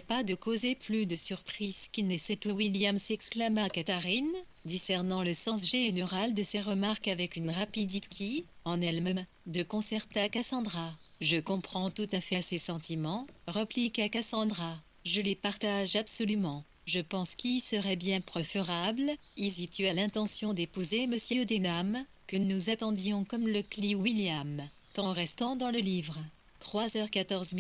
Pas de causer plus de surprise qu'il n'est c'est tout William, s'exclama Catherine, discernant le sens général de ses remarques avec une rapidité qui, en elle-même, déconcerta Cassandra. Je comprends tout à fait ses sentiments, répliqua Cassandra. Je les partage absolument. Je pense qu'il serait bien préférable, si tu as l'intention d'épouser Monsieur Denham, que nous attendions comme le clie William, tant restant dans le livre. 3h14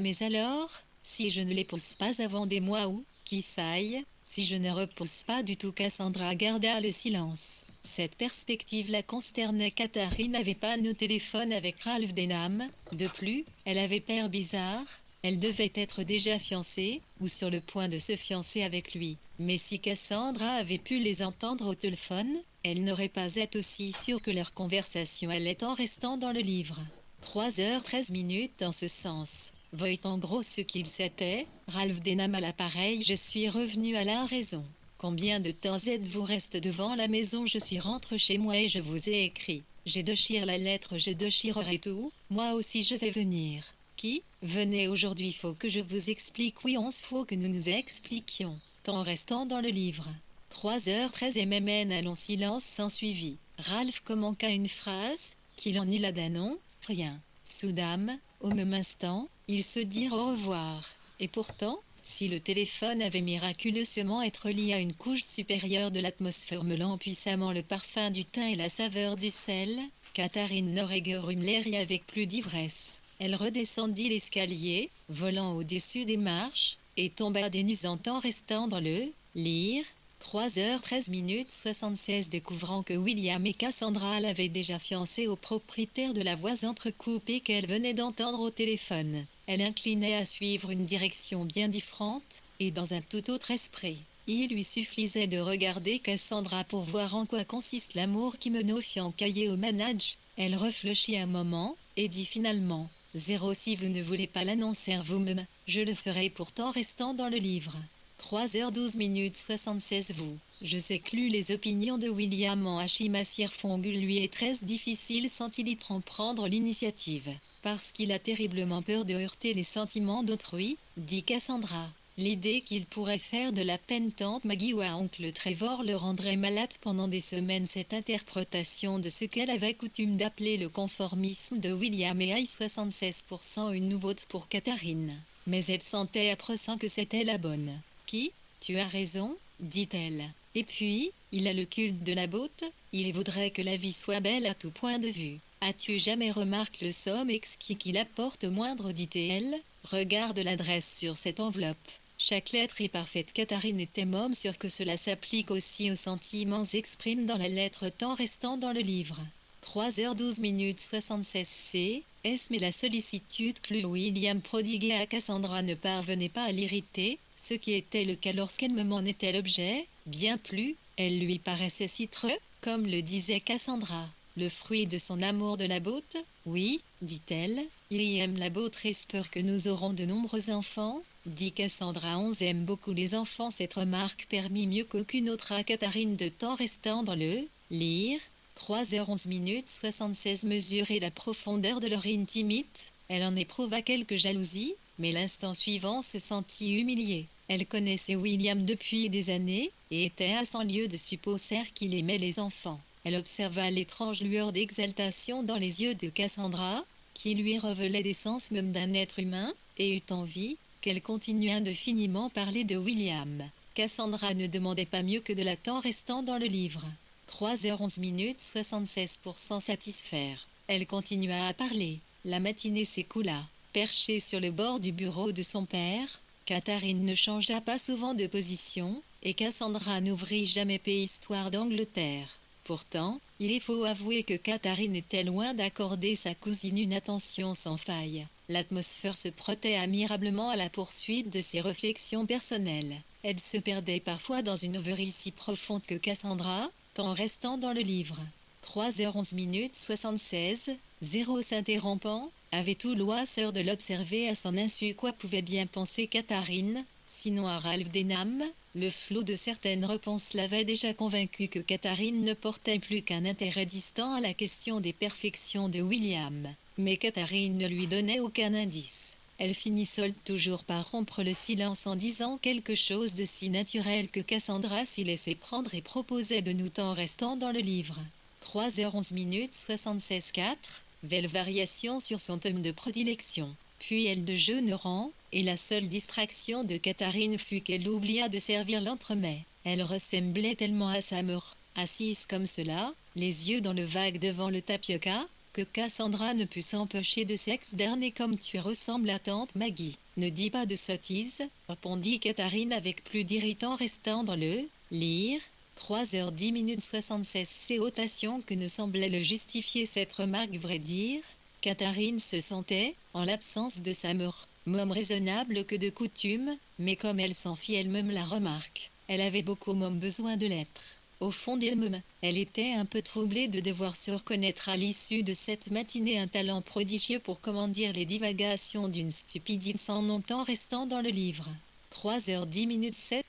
mais alors, si je ne l'épouse pas avant des mois ou, qui saille, si je ne repousse pas du tout. Cassandra garda le silence. Cette perspective la consternait. Catherine n'avait pas de téléphone avec Ralph Denham. De plus, elle avait peur bizarre. Elle devait être déjà fiancée, ou sur le point de se fiancer avec lui. Mais si Cassandra avait pu les entendre au téléphone, elle n'aurait pas été aussi sûre que leur conversation allait en restant dans le livre. 3h13 en ce sens. Voyant en gros ce qu'il s'était, Ralph Denham à l'appareil. Je suis revenu à la raison. Combien de temps êtes-vous resté devant la maison? Je suis rentré chez moi et je vous ai écrit. Je déchire la lettre, je déchirerai tout. Moi aussi je vais venir. Qui? Venez aujourd'hui, faut que je vous explique. Oui, faut que nous nous expliquions. Tant restant dans le livre. 3h13 un long silence s'ensuivit. Ralph commença une phrase, qu'il en eut là d'un nom, rien. Soudain, au même instant, ils se dirent au revoir. Et pourtant, si le téléphone avait miraculeusement été lié à une couche supérieure de l'atmosphère mêlant puissamment le parfum du thym et la saveur du sel, Catherine n'aurait guère eu l'air avec plus d'ivresse. Elle redescendit l'escalier, volant au-dessus des marches, et tomba des nues en temps restant dans le lire. 3h13 76 découvrant que William et Cassandra l'avaient déjà fiancé au propriétaire de la voix entrecoupée qu'elle venait d'entendre au téléphone. Elle inclinait à suivre une direction bien différente, et dans un tout autre esprit. Il lui suffisait de regarder Cassandra pour voir en quoi consiste l'amour qui mène au fiancaillier au manage. Elle réfléchit un moment, et dit finalement, 0 si vous ne voulez pas l'annoncer vous-même, je le ferai pourtant restant dans le livre. 3h12 76 vous. Je sais que les opinions de William en Hachimassir Fongul lui est très difficile sans il y prendre l'initiative. Parce qu'il a terriblement peur de heurter les sentiments d'autrui, dit Cassandra. L'idée qu'il pourrait faire de la peine tante Maggie ou à oncle Trevor le rendrait malade pendant des semaines. Cette interprétation de ce qu'elle avait coutume d'appeler le conformisme de William et 76% une nouveauté pour Catherine. Mais elle sentait à présent que c'était la bonne. Qui? Tu as raison, dit-elle. Et puis, il a le culte de la beauté, il voudrait que la vie soit belle à tout point de vue. As-tu jamais remarqué le somme exquis qu'il apporte au moindre, dit-elle? Regarde l'adresse sur cette enveloppe. Chaque lettre est parfaite. Catherine était même sûre que cela s'applique aussi aux sentiments exprimés dans la lettre tant restant dans le livre. 3h12 76 C.S. Mais la sollicitude que William prodiguait à Cassandra ne parvenait pas à l'irriter, ce qui était le cas lorsqu'elle me m'en était l'objet, bien plus, elle lui paraissait si très, comme le disait Cassandra, le fruit de son amour de la beauté. Oui, dit-elle, il y aime la beauté, espère que nous aurons de nombreux enfants, dit Cassandra. On aime beaucoup les enfants. Cette remarque permit mieux qu'aucune autre à Catherine de temps restant dans le lire. 3h11 76 mesurer la profondeur de leur intimité. Elle en éprouva quelque jalousie, mais l'instant suivant se sentit humiliée. Elle connaissait William depuis des années, et était à 100 lieues de supposer qu'il aimait les enfants. Elle observa l'étrange lueur d'exaltation dans les yeux de Cassandra, qui lui révélait l'essence même d'un être humain, et eut envie qu'elle continuât indéfiniment parler de William. Cassandra ne demandait pas mieux que de la temps restant dans le livre. 3h11 76% satisfaire. Elle continua à parler. La matinée s'écoula. Perchée sur le bord du bureau de son père, Catherine ne changea pas souvent de position, et Cassandra n'ouvrit jamais Histoire d'Angleterre. Pourtant, il faut avouer que Catherine était loin d'accorder sa cousine une attention sans faille. L'atmosphère se prêtait admirablement à la poursuite de ses réflexions personnelles. Elle se perdait parfois dans une rêverie si profonde que Cassandra, tant restant dans le livre. 3h11 76, 0 s'interrompant, avait tout loisir de l'observer à son insu. Quoi pouvait bien penser Catherine, sinon à Ralph Denham? Le flot de certaines réponses l'avait déjà convaincu que Catherine ne portait plus qu'un intérêt distant à la question des perfections de William. Mais Catherine ne lui donnait aucun indice. Elle finit seule toujours par rompre le silence en disant quelque chose de si naturel que Cassandra s'y laissait prendre et proposait de nous temps restant dans le livre. 3h11 minutes 76 4, belle variation sur son thème de prédilection. Puis elle de jeune rang, et la seule distraction de Katharine fut qu'elle oublia de servir l'entremets. Elle ressemblait tellement à sa mère, assise comme cela, les yeux dans le vague devant le tapioca, que Cassandra ne put s'empêcher de s'externer comme tu ressembles à tante Maggie. Ne dis pas de sottises, répondit Katharine avec plus d'irritant restant dans le lire. 3h10 minutes 76 Céotation que ne semblait le justifier cette remarque vrai dire. Katharine se sentait, en l'absence de sa mère, môme raisonnable que de coutume, mais comme elle s'en fit elle-même la remarque, elle avait beaucoup moins besoin de l'être. Au fond d'elle-même, elle était un peu troublée de devoir se reconnaître à l'issue de cette matinée un talent prodigieux pour comment dire les divagations d'une stupidité sans longtemps restant dans le livre. 3h10 minutes 7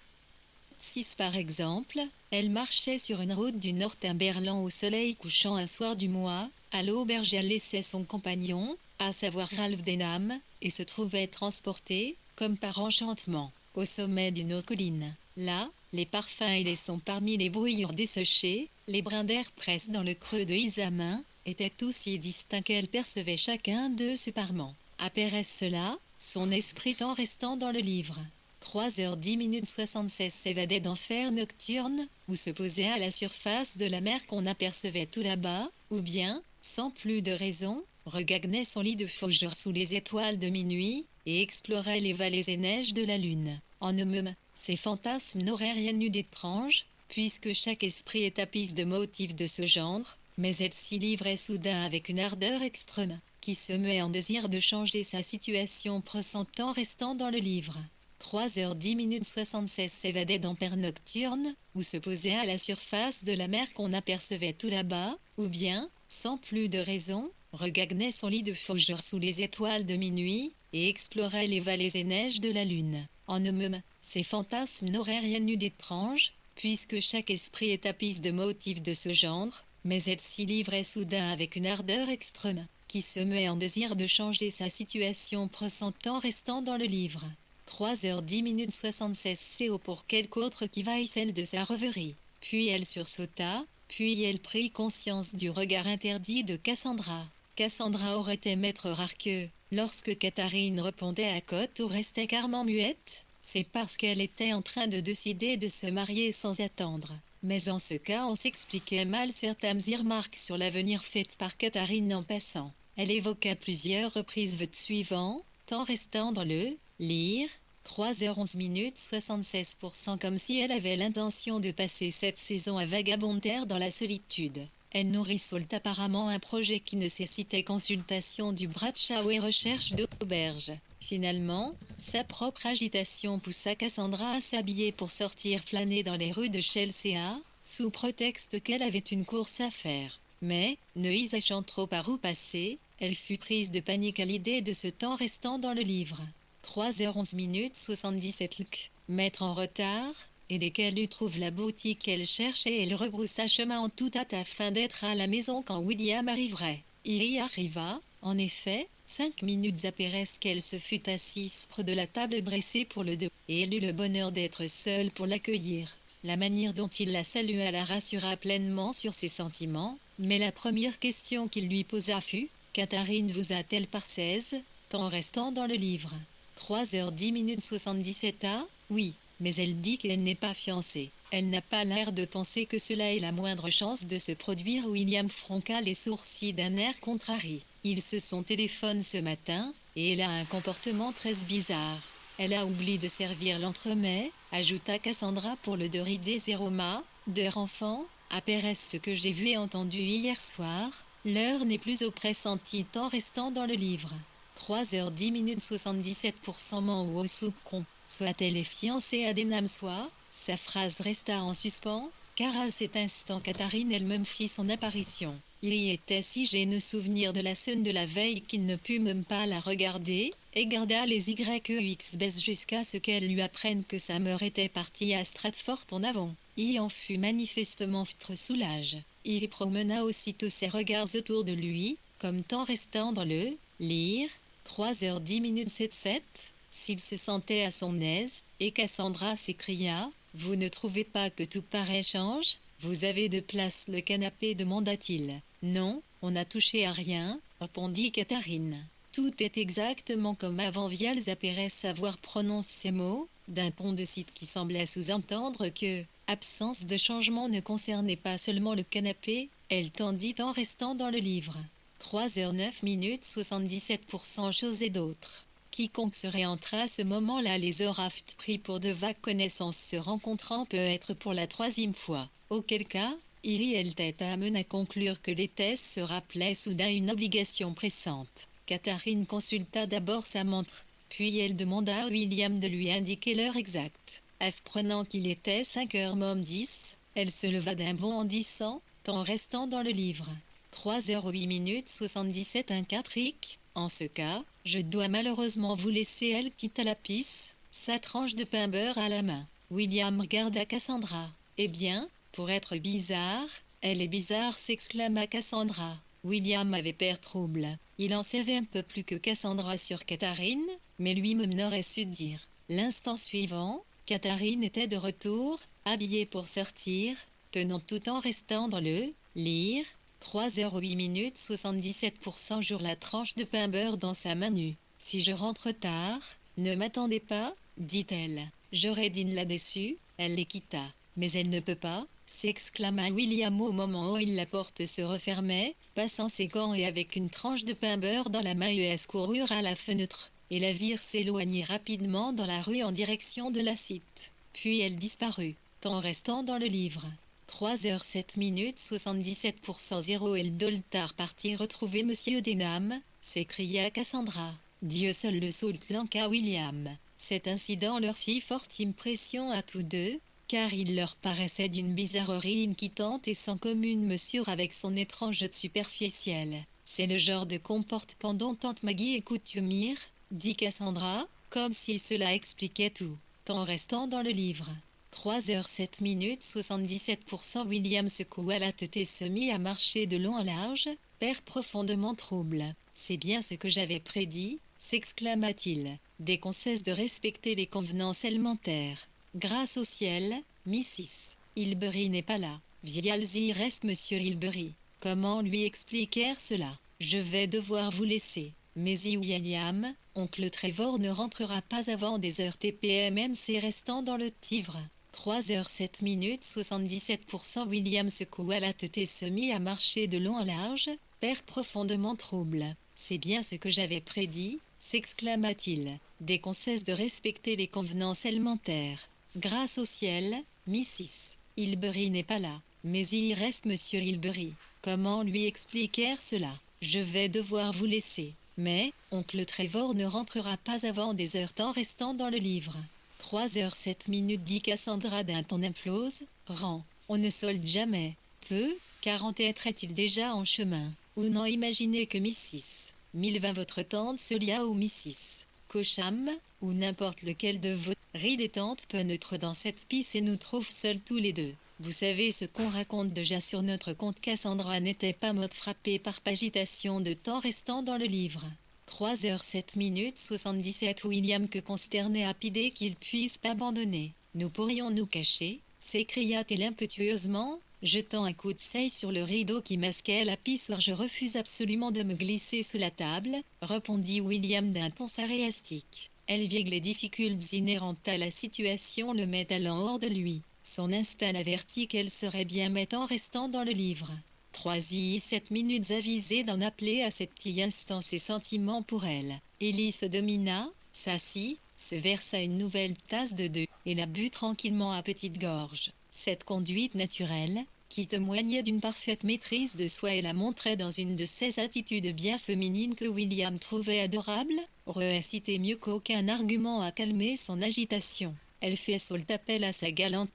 6 par exemple, elle marchait sur une route du Northumberland au soleil couchant un soir du mois, à l'auberge elle laissait son compagnon, à savoir Ralph Denham, et se trouvait transportée, comme par enchantement, au sommet d'une autre colline. Là, les parfums et les sons parmi les bruyères desséchées, les brins d'air pressés dans le creux de Isamin, étaient tous si distincts qu'elle percevait chacun d'eux séparément. Apparaissait cela, son esprit en restant dans le livre. 3h10 minutes 76 s'évadait d'enfer nocturne, ou se posait à la surface de la mer qu'on apercevait tout là-bas, ou bien, sans plus de raison, regagnait son lit de faugeur sous les étoiles de minuit, et explorait les vallées et neiges de la lune. En eux-mêmes, ces fantasmes n'auraient rien eu d'étrange, puisque chaque esprit est tapisse de motifs de ce genre, mais elle s'y livrait soudain avec une ardeur extrême, qui se met en désir de changer sa situation pressentant restant dans le livre. 3h10 minutes 76 s'évadait d'enfer nocturne, ou se posait à la surface de la mer qu'on apercevait tout là-bas, ou bien, sans plus de raison, regagnait son lit de faugeur sous les étoiles de minuit, et explorait les vallées et neiges de la lune. En eux-mêmes, ces fantasmes n'auraient rien eu d'étrange, puisque chaque esprit est tapisse de motifs de ce genre, mais elle s'y livrait soudain avec une ardeur extrême, qui se met en désir de changer sa situation pressentant restant dans le livre. 3h10 minutes 76 CO pour quelque autre qui vaille celle de sa rêverie. Puis elle sursauta, puis elle prit conscience du regard interdit de Cassandra. Cassandra aurait été maître rare que, lorsque Katharine répondait à côte ou restait carrément muette, c'est parce qu'elle était en train de décider de se marier sans attendre. Mais en ce cas on s'expliquait mal certaines remarques sur l'avenir faites par Katharine en passant. Elle évoqua plusieurs reprises votre suivant, tant restant dans le lire, 3h11 minutes 76% comme si elle avait l'intention de passer cette saison à vagabonder dans la solitude. Elle nourrit Salt apparemment un projet qui nécessitait consultation du Bradshaw et recherche d'auberge. Finalement, sa propre agitation poussa Cassandra à s'habiller pour sortir flâner dans les rues de Chelsea, sous prétexte qu'elle avait une course à faire. Mais, ne y sachant trop par où passer, elle fut prise de panique à l'idée de ce temps restant dans le livre. 3h11 minutes 77 Luc. Mettre en retard, et dès qu'elle eut trouvé la boutique qu'elle cherchait, elle rebroussa chemin en toute hâte afin d'être à la maison quand William arriverait. Il y arriva, en effet, 5 minutes après qu'elle se fut assise près de la table dressée pour le deux, et elle eut le bonheur d'être seule pour l'accueillir. La manière dont il la salua la rassura pleinement sur ses sentiments, mais la première question qu'il lui posa fut « Katharine vous a-t-elle par 16 ?» tant restant dans le livre. 3h10 minutes 77 oui, mais elle dit qu'elle n'est pas fiancée. Elle n'a pas l'air de penser que cela ait la moindre chance de se produire. William fronça les sourcils d'un air contrarié. Ils se sont téléphone ce matin, et elle a un comportement très bizarre. Elle a oublié de servir l'entremets, ajouta Cassandra pour le dérider Zéroma, d'heure enfant, après ce que j'ai vu et entendu hier soir, l'heure n'est plus au pressenti tant restant dans le livre. 3h10 minutes 77% ou au soupçon, soit-elle est fiancée à Denham soit, sa phrase resta en suspens, car à cet instant Katharine elle-même fit son apparition. Il y était si gêneux souvenir de la scène de la veille qu'il ne put même pas la regarder, et garda les YEX jusqu'à ce qu'elle lui apprenne que sa mère était partie à Stratford en avant. Il en fut manifestement très soulagé. Il promena aussitôt ses regards autour de lui, comme tant restant dans le lire. 3h10 7. S'il se sentait à son aise, et Cassandra s'écria, « Vous ne trouvez pas que tout paraît étrange ? Vous avez de place le canapé demanda-t-il. « Non, on n'a touché à rien, répondit Catherine. Tout est exactement comme avant. Vials apparaît savoir prononce ces mots, d'un ton de cite qui semblait sous-entendre que, absence de changement ne concernait pas seulement le canapé, elle tendit en restant dans le livre. 3h09 77% choses et d'autres. Quiconque se réentra à ce moment-là les aura pris pour de vagues connaissances se rencontrant peut être pour la troisième fois. Auquel cas, Iriel tête amène à conclure que les thèses se rappelaient soudain une obligation pressante. Catherine consulta d'abord sa montre, puis elle demanda à William de lui indiquer l'heure exacte. Apprenant qu'il était 5h10, elle se leva d'un bond en disant, en restant dans le livre. 3h08 77 un 4 Rick. En ce cas, je dois malheureusement vous laisser. Elle quitta la pisse, sa tranche de pain beurre à la main. William regarda Cassandra. Eh bien, pour être bizarre, elle est bizarre, s'exclama Cassandra. William avait peur trouble. Il en savait un peu plus que Cassandra sur Catherine, mais lui-même n'aurait su dire. L'instant suivant, Catherine était de retour, habillée pour sortir, tenant tout en restant dans le lire. 3h08 77% jour la tranche de pain beurre dans sa main nue. Si je rentre tard, ne m'attendez pas, dit-elle. J'aurais dîné là-dessus, elle les quitta. Mais elle ne peut pas, s'exclama William au moment où la porte se refermait, passant ses gants et avec une tranche de pain beurre dans la main US coururent à la fenêtre, et la virent s'éloigner rapidement dans la rue en direction de la cite. Puis elle disparut, en restant dans le livre. 3h07 77% 0 et le doltar parti retrouver Monsieur Denham, s'écria Cassandra. Dieu seul le saut clanqua William. Cet incident leur fit forte impression à tous deux, car il leur paraissait d'une bizarrerie inquiétante et sans commune mesure avec son étrange superficiel. C'est le genre de comportement dont tante Maggie est coutumière, dit Cassandra, comme si cela expliquait tout, en restant dans le livre. 3h07 77% William secoua la tête et se mit à marcher de long en large, père profondément trouble. C'est bien ce que j'avais prédit, s'exclama-t-il, dès qu'on cesse de respecter les convenances élémentaires. Grâce au ciel, Mrs. Hilbery n'est pas là. Vialzi reste Monsieur Hilbery. Comment lui expliquer cela? Je vais devoir vous laisser. Mais William, oncle Trevor ne rentrera pas avant des heures TPMNC restant dans le Tivre. 3h07 77% William secoua la tête et se mit à marcher de long en large, père profondément trouble. C'est bien ce que j'avais prédit, s'exclama-t-il, dès qu'on cesse de respecter les convenances élémentaires. Grâce au ciel, Mrs. Hilbery n'est pas là. Mais il y reste Monsieur Hilbery. Comment lui expliquer cela? Je vais devoir vous laisser. Mais, oncle Trevor ne rentrera pas avant des heures temps restant dans le livre. 3h07 dit Cassandra d'un ton implose, rang. On ne solde jamais. Peu, car est-il déjà en chemin. Ou non imaginez que Mrs. Milva votre tante Celia ou Mrs. Cocham, ou n'importe lequel de vos rides et tantes peut neutre dans cette piste et nous trouve seuls tous les deux. Vous savez ce qu'on raconte déjà sur notre compte. Cassandra n'était pas morte frappée par agitation de temps restant dans le livre. 3h07 77 William que consterné à l'idée qu'il puisse pas abandonner. Nous pourrions nous cacher, s'écria-t-elle impétueusement, jetant un coup de seuil sur le rideau qui masquait la pissoire. Je refuse absolument de me glisser sous la table, répondit William d'un ton sarcastique. Elle vit que les difficultés inhérentes à la situation le mettent allant hors de lui. Son instinct l'avertit qu'elle serait bien bête en restant dans le livre. 3h07 avisé d'en appeler à cet petit instant ses sentiments pour elle. Ellie se domina, s'assit, se versa une nouvelle tasse de deux, et la but tranquillement à petite gorge. Cette conduite naturelle, qui témoignait d'une parfaite maîtrise de soi et la montrait dans une de ces attitudes bien féminines que William trouvait adorables, récitait mieux qu'aucun argument à calmer son agitation. Elle fait son appel à sa galanterie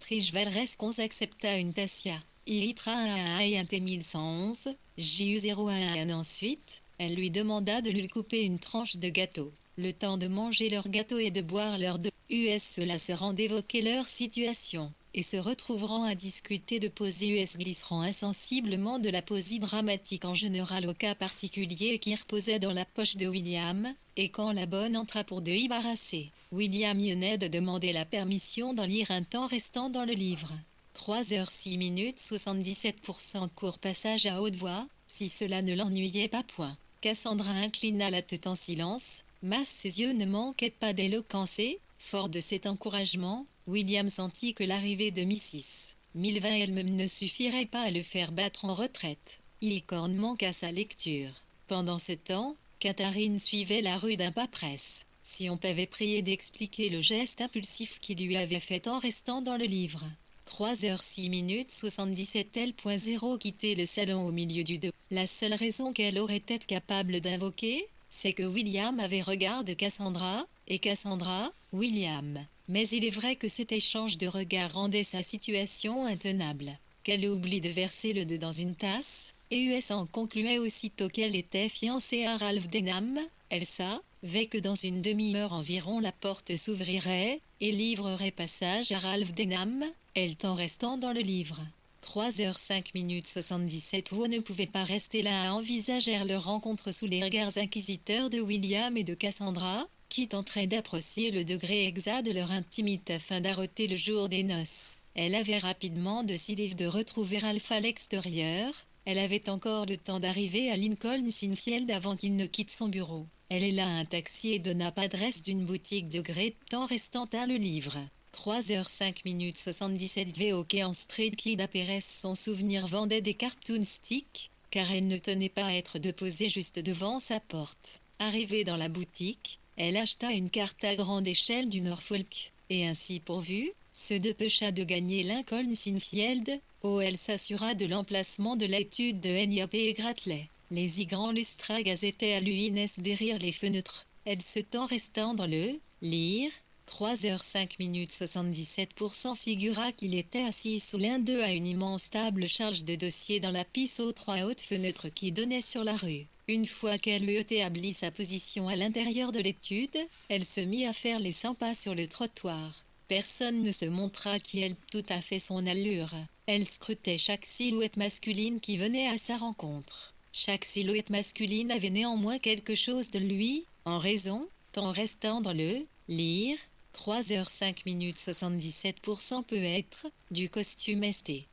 chevaleresque. Accepta une tassia. Iritra 1 et un T1111, JU01 ensuite, elle lui demanda de lui couper une tranche de gâteau. Le temps de manger leur gâteau et de boire leur de US, cela se rend d'évoquer leur situation. et se retrouveront à discuter de poésie US glisseront insensiblement de la poésie dramatique en général au cas particulier qui reposait dans la poche de William, et quand la bonne entra pour de embarrasser, William y venait de demander la permission d'en lire un temps restant dans le livre. 3h06 77% court passage à haute voix, si cela ne l'ennuyait pas point. Cassandra inclina la tête en silence, mais ses yeux ne manquaient pas d'éloquence et, fort de cet encouragement, William sentit que l'arrivée de Mrs. Milva elle-même ne suffirait pas à le faire battre en retraite. Ilicorne manqua sa lecture. Pendant ce temps, Catherine suivait la rue d'un pas presse. Si on avait prié d'expliquer le geste impulsif qu'il lui avait fait en restant dans le livre. 3h06 77 L.0 quitter le salon au milieu du dos. La seule raison qu'elle aurait été capable d'invoquer, c'est que William avait regard de Cassandra, et Cassandra, William. Mais il est vrai que cet échange de regards rendait sa situation intenable. Qu'elle oublie de verser le thé dans une tasse, et US en concluait aussitôt qu'elle était fiancée à Ralph Denham, elle savait que dans une demi-heure environ la porte s'ouvrirait, et livrerait passage à Ralph Denham, elle temps restant dans le livre. 3h05 77 Vous ne pouvez pas rester là à envisager leur rencontre sous les regards inquisiteurs de William et de Cassandra, qui tenteraient d'apprécier le degré exact de leur intimité afin d'arrêter le jour des noces. Elle avait rapidement décidé de retrouver Ralph à l'extérieur, elle avait encore le temps d'arriver à Lincoln Sinfield avant qu'il ne quitte son bureau. Elle est là un taxi et donna adresse d'une boutique de gré temps restant à le livre. 3h05 77 Vaughan Street Kid Pérez son souvenir vendait des cartoon sticks, car elle ne tenait pas à être déposée juste devant sa porte. Arrivée dans la boutique, elle acheta une carte à grande échelle du Norfolk, et ainsi pourvue, se dépêcha de gagner Lincoln Sinfield, où elle s'assura de l'emplacement de l'étude de N.I.A.P. et Gratley. Les grands lustres étaient à l'UNS derrière les fenêtres. Elle se tend restant dans le lire. 3h05 77% figura qu'il était assis sous l'un d'eux à une immense table charge de dossiers dans la piste aux 3 hautes fenêtres qui donnaient sur la rue. Une fois qu'elle eut établi sa position à l'intérieur de l'étude, elle se mit à faire les 100 pas sur le trottoir. Personne ne se montra qui elle tout à fait son allure. Elle scrutait chaque silhouette masculine qui venait à sa rencontre. Chaque silhouette masculine avait néanmoins quelque chose de lui, en raison, tant restant dans le lire. 3h05 77% peut être du costume ST.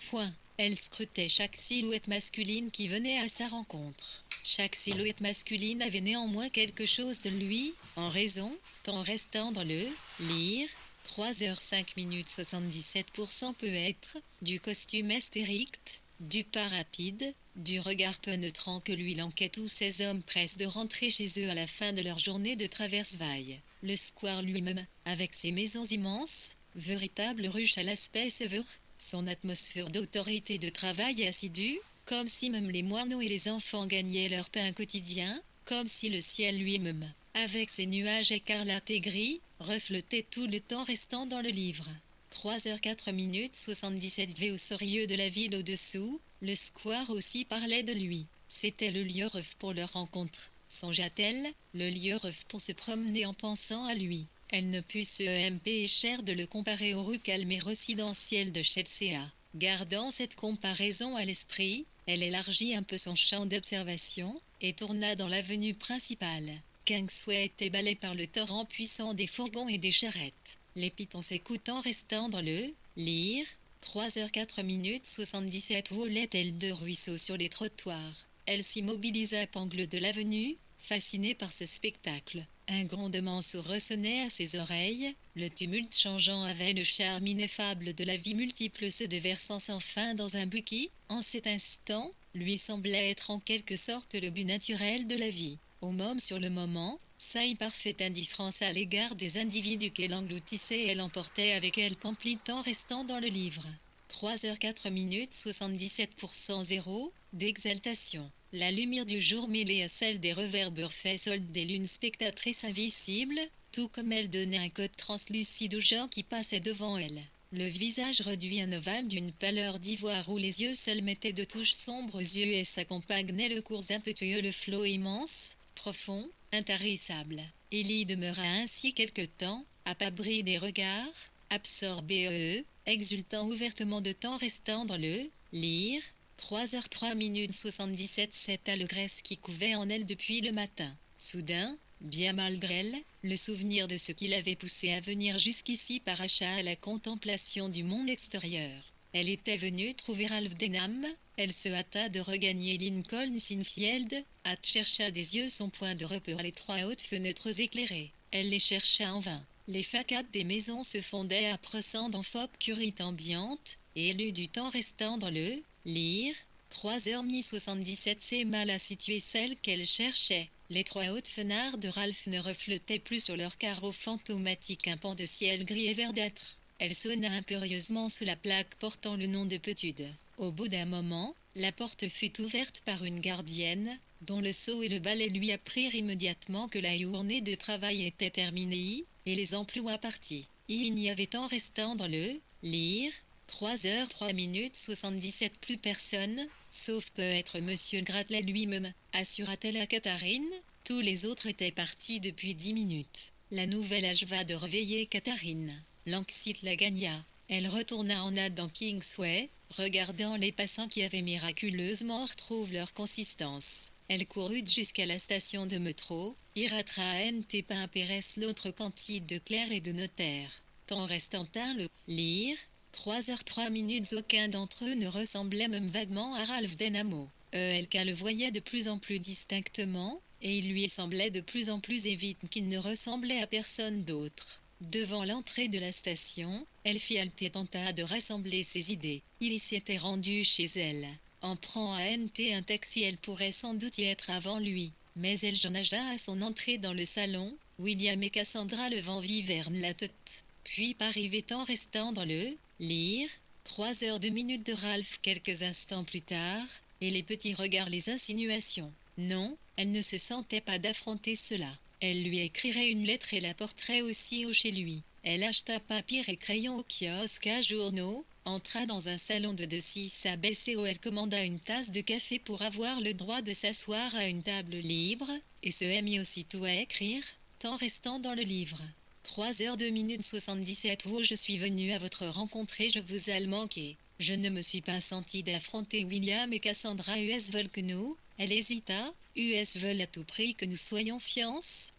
Point. Elle scrutait chaque silhouette masculine qui venait à sa rencontre. Chaque silhouette masculine avait néanmoins quelque chose de lui, en raison, tant restant dans le lire. 3h05 77% peut être du costume estérique, du pas rapide, du regard pénétrant que lui lanquaient tous ces hommes pressent de rentrer chez eux à la fin de leur journée de traverse-vaille. Le square lui-même, avec ses maisons immenses, véritable ruche à l'aspect sévère, son atmosphère d'autorité de travail assidue, comme si même les moineaux et les enfants gagnaient leur pain quotidien, comme si le ciel lui-même, avec ses nuages écarlates et gris, reflétait tout le temps restant dans le livre. 3h04 77 V au sérieux de la ville au-dessous, le square aussi parlait de lui. C'était le lieu rêve pour leur rencontre, songea-t-elle, le lieu rêve pour se promener en pensant à lui. Elle ne put se empêcher de le comparer aux rues calmes et résidentielles de Chelsea. Gardant cette comparaison à l'esprit, elle élargit un peu son champ d'observation, et tourna dans l'avenue principale. Kingsway était balayé par le torrent puissant des fourgons et des charrettes. Les pitons s'écoutant restant dans le lire. 3h04 77 Volait-elle de ruisseaux sur les trottoirs. Elle s'immobilisa à l'angle de l'avenue, fascinée par ce spectacle. Un grondement sourd ressonnait à ses oreilles, le tumulte changeant avait le charme ineffable de la vie multiple se déversant sans fin dans un but qui, en cet instant, lui semblait être en quelque sorte le but naturel de la vie. Au moment sur le moment, Sa parfaite indifférence à l'égard des individus qu'elle engloutissait et elle emportait avec elle pemplit temps restant dans le livre. 3h04 77% 0, d'exaltation. La lumière du jour mêlée à celle des réverbères fait solder l'une spectatrice invisible, tout comme elle donnait un code translucide aux gens qui passaient devant elle. Le visage réduit un ovale d'une pâleur d'ivoire où les yeux seuls mettaient de touches sombres aux yeux et s'accompagnaient le cours impétueux, le flot immense, profond, intarissable. Il y demeura ainsi quelque temps, apabri des regards, absorbé exultant ouvertement de temps restant dans le lire. 3h03 77 cette allégresse qui couvait en elle depuis le matin. Soudain, bien malgré elle, le souvenir de ce qui l'avait poussé à venir jusqu'ici par achat à la contemplation du monde extérieur. Elle était venue trouver Ralph Denham, elle se hâta de regagner Lincoln Sinfield, chercha des yeux son point de repère les trois hautes fenêtres éclairées. Elle les chercha en vain. Les facades des maisons se fondaient à pressant dans obscurité ambiante, et elle eut du temps restant dans le lire. 3h77 c'est mal à situer celle qu'elle cherchait. Les trois hautes fenêtres de Ralph ne reflétaient plus sur leurs carreaux fantomatiques un pan de ciel gris et verdâtre. Elle sonna impérieusement sous la plaque portant le nom de Petude. Au bout d'un moment, la porte fut ouverte par une gardienne, dont le seau et le balai lui apprirent immédiatement que la journée de travail était terminée, et les emplois partis. Il n'y avait en restant dans le lire. 3h03 77 plus personne, sauf peut-être Monsieur Gratelet lui-même, assura-t-elle à Catherine. Tous les autres étaient partis depuis 10 minutes. La nouvelle acheva de réveiller Catherine. L'anxiété la gagna. Elle retourna en hâte dans Kingsway, regardant les passants qui avaient miraculeusement retrouvé leur consistance. Elle courut jusqu'à la station de métro, y ratra à N.T. Pérez l'autre quantité de clercs et de notaires. Temps restant à le lire. 3h03 aucun d'entre eux ne ressemblait même vaguement à Ralph Denham. Elle le voyait de plus en plus distinctement, et il lui semblait de plus en plus évident qu'il ne ressemblait à personne d'autre. Devant l'entrée de la station, elle fit halte et tenta de rassembler ses idées. Il s'était rendu chez elle. En prenant à N.T. un taxi, elle pourrait sans doute y être avant lui. Mais elle nagea à son entrée dans le salon. William et Cassandra le vent vivèrent la tête. Puis arrivait en restant dans le lire. 3h02 de Ralph quelques instants plus tard, et les petits regards, les insinuations. Non, elle ne se sentait pas d'affronter cela. Elle lui écrirait une lettre et la porterait aussi chez lui. Elle acheta papier et crayon au kiosque à journaux, entra dans un salon de 2-6 abaissé où elle commanda une tasse de café pour avoir le droit de s'asseoir à une table libre, et se mit aussitôt à écrire, temps restant dans le livre. 3h02 77 où je suis venu à votre rencontre et je vous ai manqué. Je ne me suis pas senti d'affronter William et Cassandra. US veulent que nous. Elle hésita. US veulent à tout prix que nous soyons fiancés,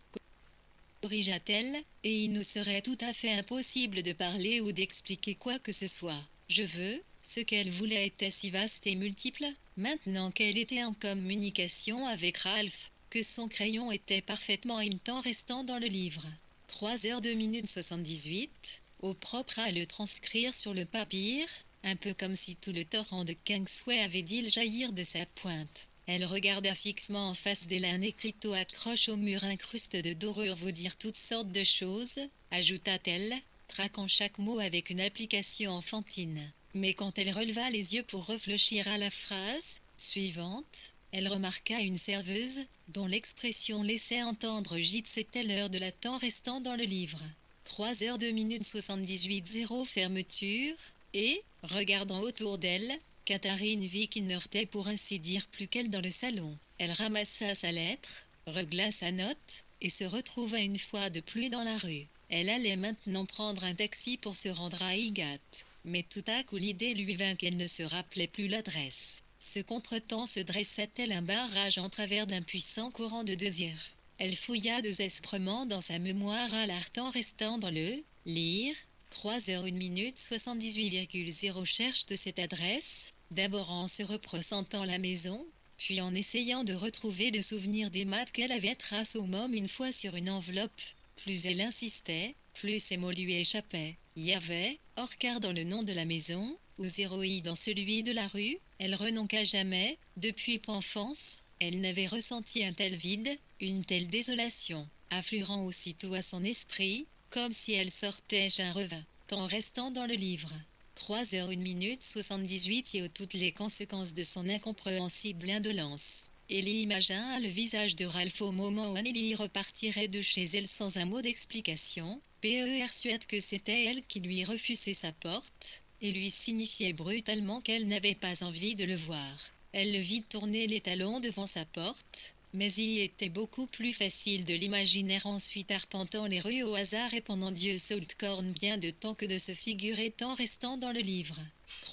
corrigea-t-elle, et il nous serait tout à fait impossible de parler ou d'expliquer quoi que ce soit. Je veux, ce qu'elle voulait était si vaste et multiple, maintenant qu'elle était en communication avec Ralph, que son crayon était parfaitement imitant restant dans le livre. 3h02 78, au propre à le transcrire sur le papier, un peu comme si tout le torrent de Kingsway avait dit jaillir de sa pointe. Elle regarda fixement en face d'elle un écriteau accroche au mur incrusté de dorure vous dire toutes sortes de choses, ajouta-t-elle, traquant chaque mot avec une application enfantine. Mais quand elle releva les yeux pour réfléchir à la phrase suivante, elle remarqua une serveuse, dont l'expression laissait entendre gîte c'était l'heure de la temps restant dans le livre. 3h02 78 0 fermeture, et, regardant autour d'elle, Catherine vit qu'il ne restait pour ainsi dire plus qu'elle dans le salon. Elle ramassa sa lettre, régla sa note, et se retrouva une fois de plus dans la rue. Elle allait maintenant prendre un taxi pour se rendre à Highgate. Mais tout à coup l'idée lui vint qu'elle ne se rappelait plus l'adresse. Ce contretemps se dressa tel un barrage en travers d'un puissant courant de désir. Elle fouilla désespérément dans sa mémoire à l'artemps restant dans le lire. 3h01 78,0 cherche de cette adresse, d'abord en se représentant la maison, puis en essayant de retrouver le souvenir des maths qu'elle avait tracé au môme une fois sur une enveloppe. Plus elle insistait, plus ces mots lui échappaient. Il y avait, Orcar dans le nom de la maison, ou 0i dans celui de la rue. Elle renonça jamais, depuis l'enfance, Elle n'avait ressenti un tel vide, une telle désolation, affleurant aussitôt à son esprit, comme si elle sortait d'un revin, tant restant dans le livre. 3h01 78 et toutes les conséquences de son incompréhensible indolence. Ellie imagina le visage de Ralph au moment où Anneli repartirait de chez elle sans un mot d'explication, persuadée que c'était elle qui lui refusait sa porte, et lui signifiait brutalement qu'elle n'avait pas envie de le voir. Elle le vit tourner les talons devant sa porte, mais il était beaucoup plus facile de l'imaginer ensuite arpentant les rues au hasard et pendant Dieu saute corne bien de temps que de se figurer en restant dans le livre.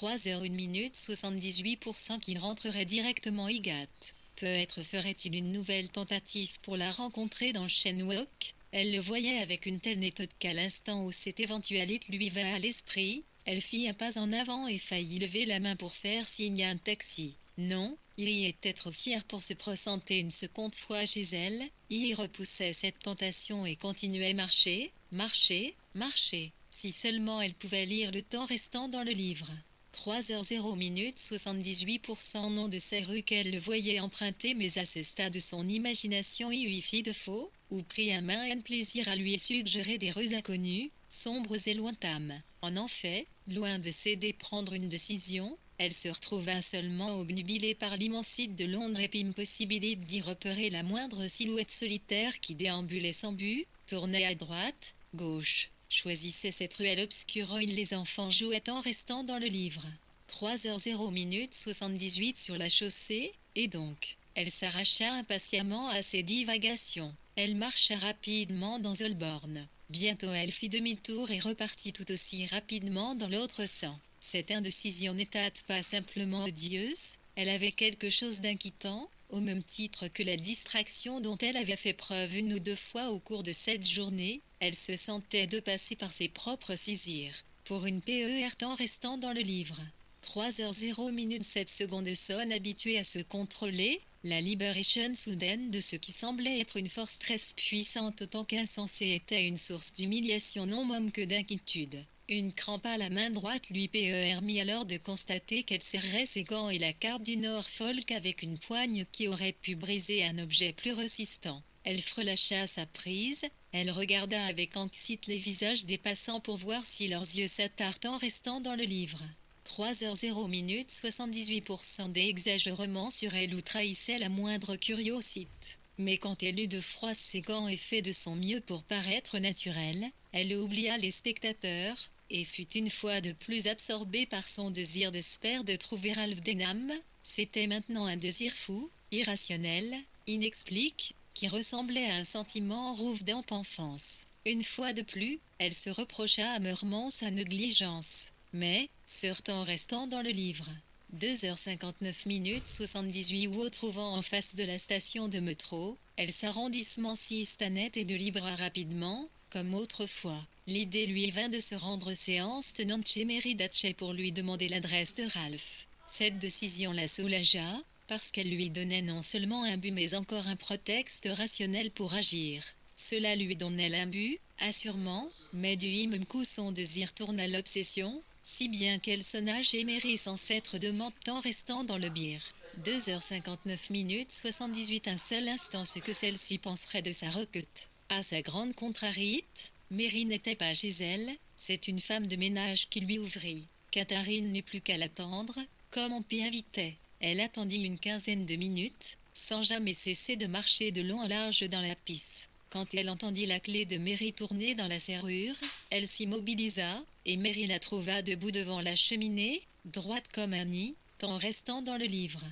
3h01 78% qu'il rentrerait directement Highgate. Peut-être ferait-il une nouvelle tentative pour la rencontrer dans Shenwalk. Elle le voyait avec une telle méthode qu'à l'instant où cette éventualité lui vint à l'esprit, elle fit un pas en avant et faillit lever la main pour faire signe à un taxi. Non, il y était trop fier pour se présenter une seconde fois chez elle, il repoussait cette tentation et continuait marcher, marcher, marcher. Si seulement elle pouvait lire le temps restant dans le livre. 3h01 78% nom de ces rues qu'elle le voyait emprunter mais à ce stade son imagination y lui fit de faux, ou prit à main un plaisir à lui suggérer des rues inconnues, sombres et lointaines. En effet, loin de céder prendre une décision, elle se retrouva seulement obnubilée par l'immensité de Londres et impossibilité d'y repérer la moindre silhouette solitaire qui déambulait sans but, tournait à droite, gauche, choisissait cette ruelle obscure où les enfants jouaient en restant dans le livre. 3h01 78 sur la chaussée, et donc, elle s'arracha impatiemment à ses divagations. Elle marcha rapidement dans Holborn. Bientôt elle fit demi-tour et repartit tout aussi rapidement dans l'autre sens. Cette indécision n'était pas simplement odieuse, elle avait quelque chose d'inquiétant, au même titre que la distraction dont elle avait fait preuve une ou deux fois au cours de cette journée, elle se sentait dépassée par ses propres saisirs. Pour une PER en restant dans le livre. 3h01 7 secondes sonne habituée à se contrôler, la libération soudaine de ce qui semblait être une force très puissante autant qu'insensée était une source d'humiliation non moins que d'inquiétude. Une crampe à la main droite lui permit alors de constater qu'elle serrait ses gants et la carte du Norfolk avec une poigne qui aurait pu briser un objet plus résistant. Elle relâcha sa prise, elle regarda avec anxiété les visages des passants pour voir si leurs yeux s'attardent en restant dans le livre. 3h01 78% d'exagération sur elle ou trahissait la moindre curiosité. Mais quand elle eut de froid ses gants et fait de son mieux pour paraître naturelle, elle oublia les spectateurs, et fut une fois de plus absorbée par son désir de trouver Ralph Denham. C'était maintenant un désir fou, irrationnel, inexpliqué, qui ressemblait à un sentiment rouve d'enfance. Une fois de plus, elle se reprocha amèrement sa négligence. Mais, en restant dans le livre. 2h59 78 Wu trouvant en face de la station de métro, elle s'arrondissement si Stanet et de libre rapidement, comme autrefois. L'idée lui vint de se rendre séance tenante chez Mary Datchet pour lui demander l'adresse de Ralph. Cette décision la soulagea, parce qu'elle lui donnait non seulement un but mais encore un prétexte rationnel pour agir. Cela lui donnait un but, assurément, mais du même coup son désir tourna à l'obsession, si bien qu'elle sonna chez Mary sans s'être demandé en restant dans le bière. 2h59 78 un seul instant ce que celle-ci penserait de sa requête. À sa grande contrariété, Mary n'était pas chez elle, c'est une femme de ménage qui lui ouvrit. Catherine n'eut plus qu'à l'attendre, comme on s'y invitait. Elle attendit une quinzaine de minutes, sans jamais cesser de marcher de long en large dans la piste. Quand elle entendit la clé de Mary tourner dans la serrure, elle s'immobilisa, et Mary la trouva debout devant la cheminée, droite comme un nid, en restant dans le livre.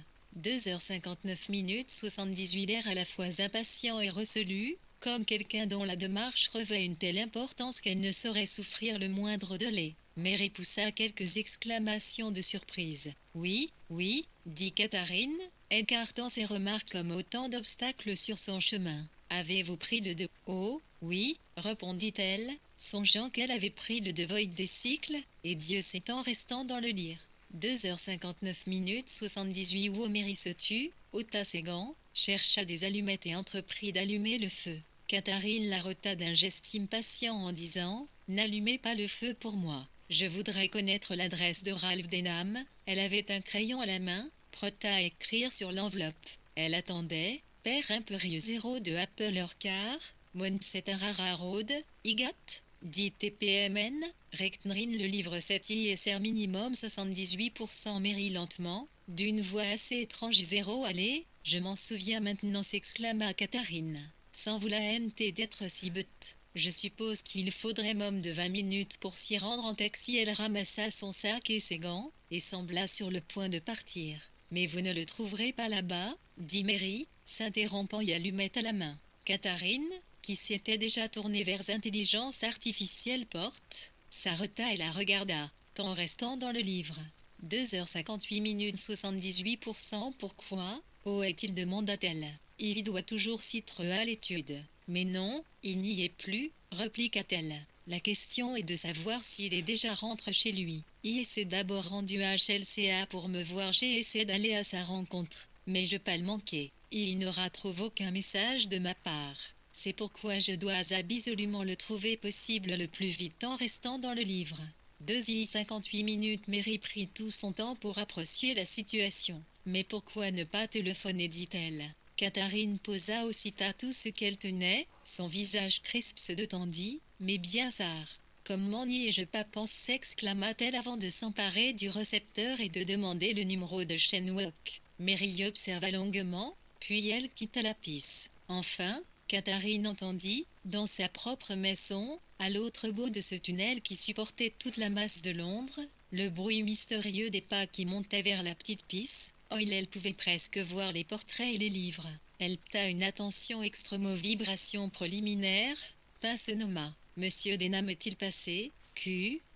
2h59 78 l'air à la fois impatient et résolu, comme quelqu'un dont la démarche revêt une telle importance qu'elle ne saurait souffrir le moindre délai. Mary poussa quelques exclamations de surprise. « Oui, oui, dit Catherine, écartant ses remarques comme autant d'obstacles sur son chemin. Avez-vous pris le de... Oh, oui, répondit-elle, songeant qu'elle avait pris le devoir des cycles, et Dieu sait en restant dans le lire. 2h59 78 où Mary se tut, ôta ses gants, chercha des allumettes et entreprit d'allumer le feu. Catherine la reta d'un geste impatient en disant « N'allumez pas le feu pour moi. Je voudrais connaître l'adresse de Ralph Denham. » Elle avait un crayon à la main, prête à écrire sur l'enveloppe. Elle attendait, père impérieux 02 Apple Orcar, Monsetara Road, IGAT, dit TPMN, Rectnrin le livre 7 ISR minimum 78% Mary lentement, d'une voix assez étrange 0 allez, je m'en souviens maintenant s'exclama Katharine, sans vous la NT d'être si bête. Je suppose qu'il faudrait môme de 20 minutes pour s'y rendre en taxi. Elle ramassa son sac et ses gants, et sembla sur le point de partir. Mais vous ne le trouverez pas là-bas, dit Mary, s'interrompant et allumette à la main. Katharine, qui s'était déjà tournée vers intelligence artificielle porte, s'arrêta et la regarda, tant restant dans le livre. 2h58 minutes 78%. Pourquoi, est-il demanda-t-elle. Il doit toujours s'être à l'étude. Mais non, il n'y est plus, répliqua-t-elle. La question est de savoir s'il est déjà rentré chez lui. Il s'est d'abord rendu à HLCA pour me voir. J'ai essayé d'aller à sa rencontre, mais je pas le manquer. Il n'aura trouvé aucun message de ma part. C'est pourquoi je dois absolument le trouver possible le plus vite en restant dans le livre. 2h58 minutes. Mary prit tout son temps pour apprécier la situation. Mais pourquoi ne pas téléphoner, dit-elle. Katharine posa aussitôt ce qu'elle tenait, son visage crisp se détendit, mais bien ça. Comment n'y ai-je pas pensé, s'exclama-t-elle avant de s'emparer du récepteur et de demander le numéro de Shenwalk. Mary observa longuement, puis elle quitta la piste. Enfin, Katharine entendit, dans sa propre maison, à l'autre bout de ce tunnel qui supportait toute la masse de Londres, le bruit mystérieux des pas qui montaient vers la petite piste. Elle pouvait presque voir les portraits et les livres. Elle prêta une attention extrême aux vibrations préliminaires. Pas se nomma. Monsieur Denham est-il passé?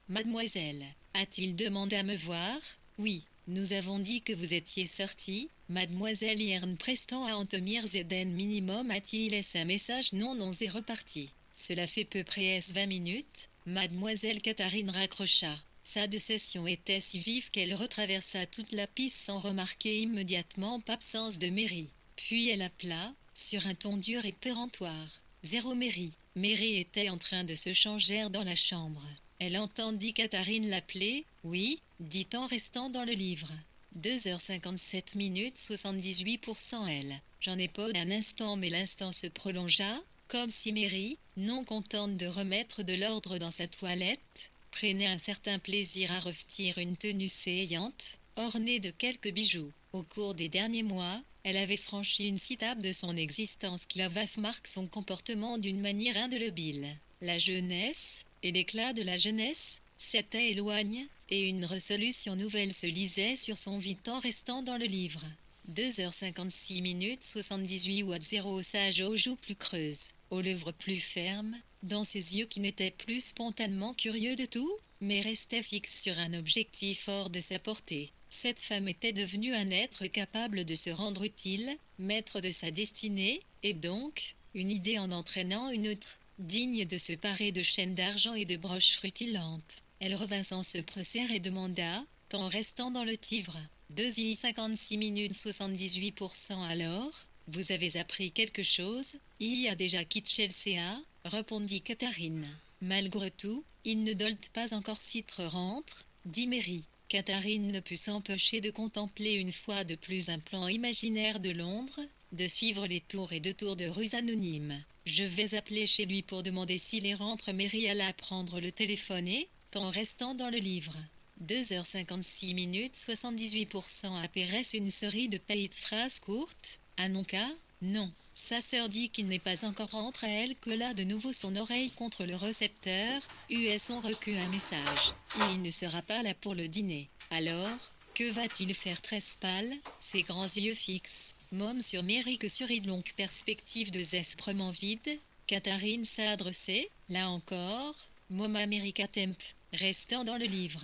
Mademoiselle. A-t-il demandé à me voir? Oui. Nous avons dit que vous étiez sortie. Mademoiselle Yern prestant à Antomir Zeden minimum a-t-il laissé un message? Non et reparti. Cela fait peu près 20 minutes. Mademoiselle Katharine raccrocha. Sa déception était si vive qu'elle retraversa toute la piste sans remarquer immédiatement l'absence de Mary. Puis elle appela, sur un ton dur et péremptoire. 0 Mary. Mary était en train de se changer dans la chambre. Elle entendit Katharine l'appeler. Oui, dit en restant dans le livre. 2h57 minutes 78%. Elle. J'en ai pas d'un instant, mais l'instant se prolongea, comme si Mary, non contente de remettre de l'ordre dans sa toilette, prenait un certain plaisir à revêtir une tenue saillante, ornée de quelques bijoux. Au cours des derniers mois, elle avait franchi une étape de son existence qui avait marqué son comportement d'une manière indélébile. La jeunesse, et l'éclat de la jeunesse, s'était éloigné, et une résolution nouvelle se lisait sur son vide en restant dans le livre. 2h56 minutes 78 ou à 0 sage aux joues plus creuses, aux lèvres plus fermes, dans ses yeux qui n'étaient plus spontanément curieux de tout, mais restaient fixes sur un objectif hors de sa portée. Cette femme était devenue un être capable de se rendre utile, maître de sa destinée, et donc, une idée en entraînant une autre, digne de se parer de chaînes d'argent et de broches rutilantes. Elle revint sans se presser et demanda, en restant dans le tivre. 2h56 minutes 78%. Alors, vous avez appris quelque chose? Il y a déjà quitté Chelsea, répondit Katharine. Malgré tout, il ne doit pas encore s'être rentre, dit Mary. Katharine ne put s'empêcher de contempler une fois de plus un plan imaginaire de Londres, de suivre les tours et détours de rues anonymes. Je vais appeler chez lui pour demander s'il est rentre. Mary alla prendre le téléphone et, en restant dans le livre. 2h56 minutes 78%. Apparaissent une série de petites phrases courtes. Anonka? Non. Sa sœur dit qu'il n'est pas encore rentré à elle que là de nouveau son oreille contre le récepteur, on recule un message. Il ne sera pas là pour le dîner. Alors, que va-t-il faire? Très pâle, ses grands yeux fixes, môme sur Mary que sur une longue perspective de esprement vide. Katharine s'adressait, là encore, môme America Temp, restant dans le livre.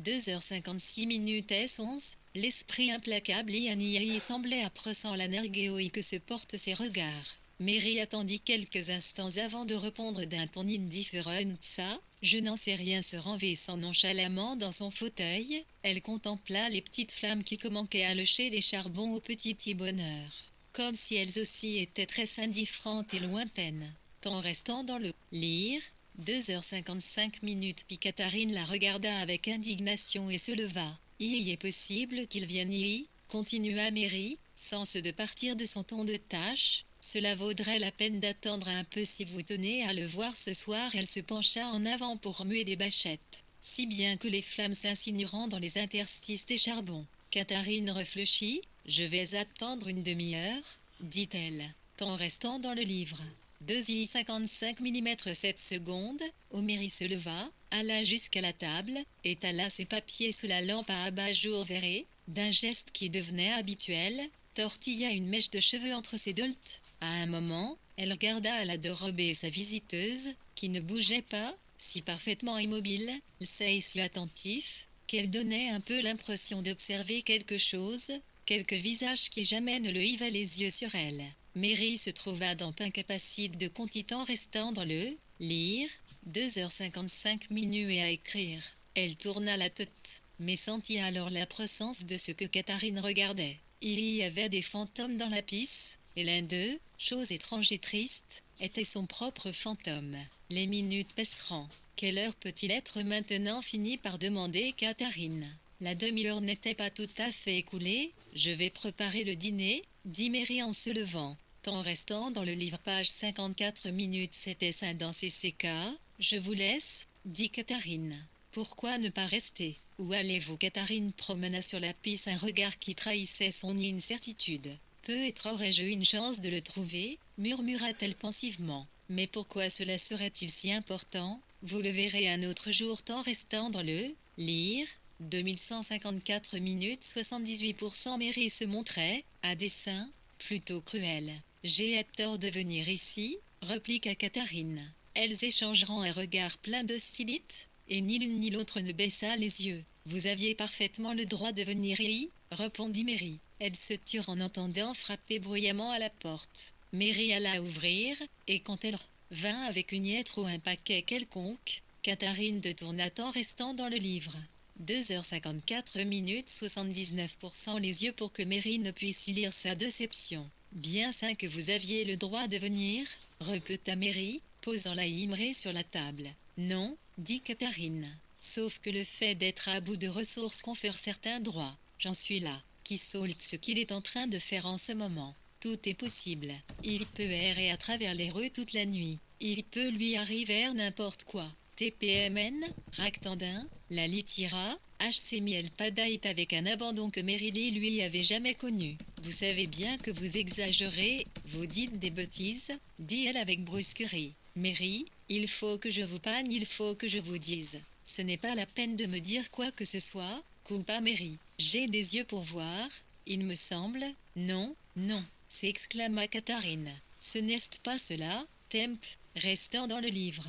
2h56 minutes et 11, l'esprit implacable y semblait appressant la nerguéoï que se portent ses regards. Mary attendit quelques instants avant de répondre d'un ton indifférent. Ça, je n'en sais rien, se renversant nonchalamment dans son fauteuil, elle contempla les petites flammes qui commençaient à lécher les charbons au petit bonheur. Comme si elles aussi étaient très indifférentes et lointaines. En restant dans le lire, 2h55 minutes. Puis Katharine la regarda avec indignation et se leva. Il est possible qu'il vienne y, continua Mary, sens de partir de son ton de tâche. Cela vaudrait la peine d'attendre un peu si vous tenez à le voir ce soir. Elle se pencha en avant pour remuer les bâchettes, si bien que les flammes s'insinueront dans les interstices des charbons. Catherine réfléchit. Je vais attendre une demi-heure, dit-elle, temps restant dans le livre. 2,55 mm 7 secondes, Oméry se leva, alla jusqu'à la table, étala ses papiers sous la lampe à abat-jour verrée, d'un geste qui devenait habituel, tortilla une mèche de cheveux entre ses doltes. À un moment, elle regarda à la dérobée sa visiteuse, qui ne bougeait pas, si parfaitement immobile, l'œil si attentif, qu'elle donnait un peu l'impression d'observer quelque chose, quelque visage qui jamais ne leva les yeux sur elle. Mary se trouva dans l'incapacité de continuer restant dans le lire, 2h55 minutes à écrire. Elle tourna la tête, mais sentit alors la présence de ce que Catherine regardait. Il y avait des fantômes dans la pièce, et l'un d'eux, chose étrange et triste, était son propre fantôme. Les minutes passeront. Quelle heure peut-il être maintenant, finit par demander Catherine. La demi-heure n'était pas tout à fait écoulée. Je vais préparer le dîner, dit Mary en se levant. Temps restant dans le livre, page 54 minutes, c'était ça dans ces cas. Je vous laisse, dit Catherine. Pourquoi ne pas rester? Où allez-vous? Catherine promena sur la piste un regard qui trahissait son incertitude. Peut-être aurais-je une chance de le trouver, murmura-t-elle pensivement. Mais pourquoi cela serait-il si important? Vous le verrez un autre jour, temps restant dans le lire. 2154 minutes 78%. Mary se montrait, à dessein, plutôt cruelle. J'ai tort de venir ici, répliqua Catherine. Elles échangeront un regard plein d'hostilité, et ni l'une ni l'autre ne baissa les yeux. Vous aviez parfaitement le droit de venir ici, répondit Mary. Elles se turent en entendant frapper bruyamment à la porte. Mary alla ouvrir, et quand elle vint avec une lettre ou un paquet quelconque, Catherine détourna temps restant dans le livre. 2h54 minutes 79%. Les yeux pour que Mary ne puisse y lire sa déception. Bien ça que vous aviez le droit de venir, répéta Mary, posant la livrée sur la table. Non, dit Catherine. Sauf que le fait d'être à bout de ressources confère certains droits. J'en suis là. Qui saute ce qu'il est en train de faire en ce moment. Tout est possible. Il peut errer à travers les rues toute la nuit. Il peut lui arriver n'importe quoi. TPMN, Ractandin, la litira, HC Miel Padaït avec un abandon que Merily lui avait jamais connu. Vous savez bien que vous exagérez, vous dites des bêtises, dit-elle avec brusquerie. Mary, il faut que je vous pagne, il faut que je vous dise. Ce n'est pas la peine de me dire quoi que ce soit, coupa Mary. J'ai des yeux pour voir, il me semble. Non, non, s'exclama Catherine. Ce n'est pas cela, Temp, restant dans le livre.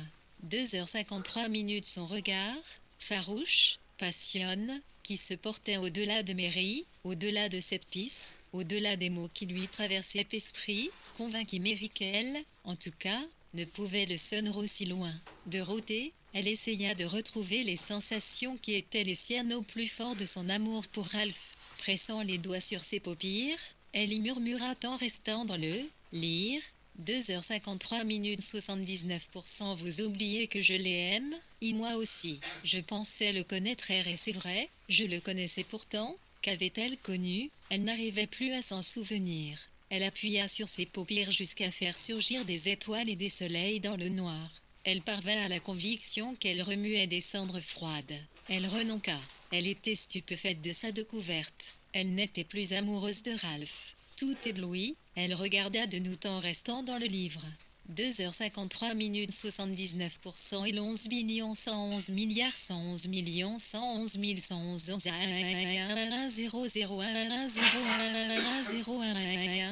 2h53 minutes. Son regard, farouche, passionne, qui se portait au-delà de Mary, au-delà de cette piste, au-delà des mots qui lui traversaient l'esprit, convainquit Mary qu'elle, en tout cas, ne pouvait le sonner aussi loin. De roter, elle essaya de retrouver les sensations qui étaient les siennes au plus fort de son amour pour Ralph. Pressant les doigts sur ses paupières, elle y murmura en restant dans le lire. 2h53 minutes 79%. Vous oubliez que je l'aime, et moi aussi. Je pensais le connaître et c'est vrai, je le connaissais pourtant. Qu'avait-elle connu? Elle n'arrivait plus à s'en souvenir. Elle appuya sur ses paupières jusqu'à faire surgir des étoiles et des soleils dans le noir. Elle parvint à la conviction qu'elle remuait des cendres froides. Elle renonça. Elle était stupéfaite de sa découverte. Elle n'était plus amoureuse de Ralph. Tout éblouie, elle regarda de nous temps restant dans le livre. 2h53 minutes 79% et 11 111 milliards 111 111 111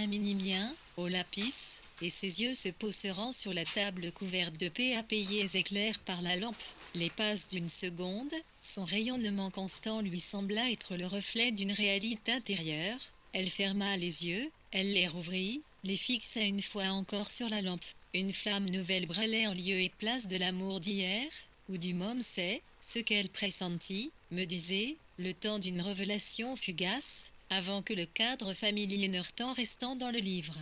minimien au lapis, et ses yeux se poseront sur la table couverte de papillers éclairés par la lampe. Les passes d'une seconde, son rayonnement constant lui sembla être le reflet d'une réalité intérieure. Elle ferma les yeux, elle les rouvrit, les fixa une fois encore sur la lampe. Une flamme nouvelle brûlait en lieu et place de l'amour d'hier, ou du môme c'est, ce qu'elle pressentit, me disait, le temps d'une révélation fugace, avant que le cadre familier ne retent restant dans le livre.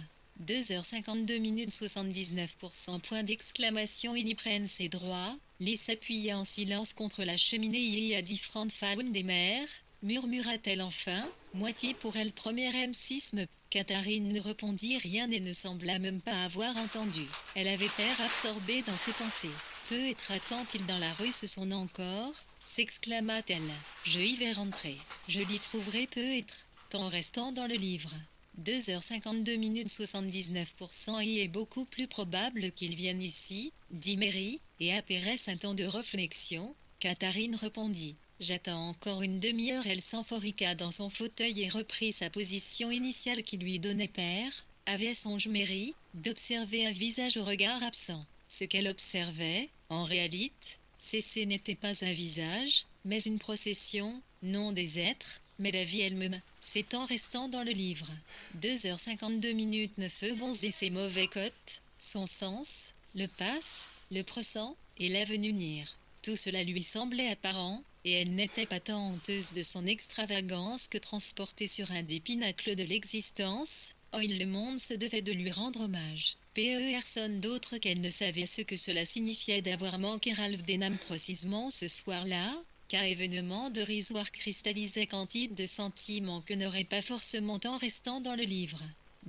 2h52 minutes 79%. Point d'exclamation. Il y prenne ses droits, les s'appuya en silence contre la cheminée. Il y a différentes faunes des mers, murmura-t-elle enfin, Moitié pour elle premier M6. Catherine ne répondit rien et ne sembla même pas avoir entendu. Elle avait peur absorbée dans ses pensées. Peut-être attend-il dans la rue ce son encore, s'exclama-t-elle. Je y vais rentrer. Je l'y trouverai peut-être, tant restant dans le livre. 2h52 minutes 79%. Il est beaucoup plus probable qu'il vienne ici, dit Mary, et après un temps de réflexion, Catherine répondit. J'attends encore une demi-heure. Elle s'enforiqua dans son fauteuil et reprit sa position initiale qui lui donnait peur, avait songe Mary, d'observer un visage au regard absent. Ce qu'elle observait, en réalité, ce n'était pas un visage, mais une procession, non des êtres, mais la vie elle-même, c'est en restant dans le livre. 2h52 minutes 9 bons et ses mauvais cotes, son sens, le passe, le pressent, et l'avenir. Tout cela lui semblait apparent, et elle n'était pas tant honteuse de son extravagance que transportée sur un des pinacles de l'existence. Oh, le monde se devait de lui rendre hommage. Personne d'autre qu'elle ne savait ce que cela signifiait d'avoir manqué Ralph Denham précisément ce soir-là, car événement dérisoire cristallisait quantité de sentiments que n'aurait pas forcément en restant dans le livre.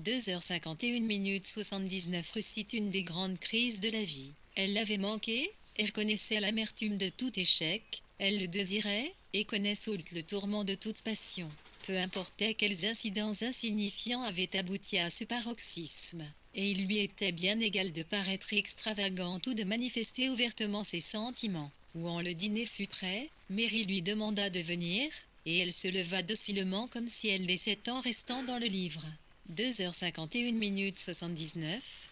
2h51 minutes 79 récite une des grandes crises de la vie. Elle l'avait manqué, elle connaissait l'amertume de tout échec, elle le désirait, et connaissait le tourment de toute passion. Peu importait quels incidents insignifiants avaient abouti à ce paroxysme, et il lui était bien égal de paraître extravagante ou de manifester ouvertement ses sentiments. Quand le dîner fut prêt, Mary lui demanda de venir, et elle se leva docilement comme si elle laissait en restant dans le livre. 2h51 minutes 79.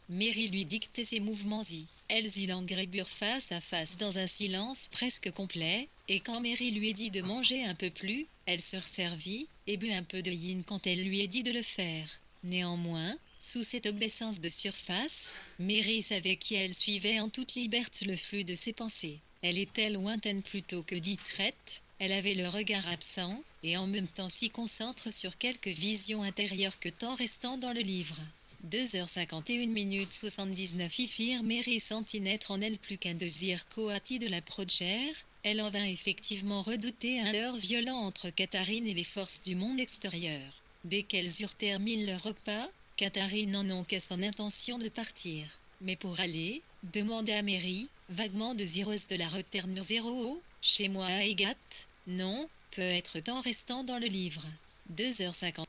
Mary lui dictait ses mouvements y. Elles y languirent face à face dans un silence presque complet, et quand Mary lui dit de manger un peu plus, elle se resservit, et but un peu de yin quand elle lui dit de le faire. Néanmoins, sous cette obéissance de surface, Mary savait qu'elle suivait en toute liberté le flux de ses pensées. Elle était lointaine plutôt que distraite, elle avait le regard absent, et en même temps s'y concentre sur quelques visions intérieures que tant restant dans le livre. 2h51 minutes 79 y firent Mary sentit naître en elle plus qu'un désir coati de la progère. Elle en vint effectivement redouter un heurt violent entre Catherine et les forces du monde extérieur. Dès qu'elles eurent terminé leur repas, Catherine n'en eut qu'à son intention de partir. Mais pour aller, demanda Mary, vaguement désireuse de la retenir 0 chez moi à Egat. Non, peut-être en restant dans le livre. 2h50.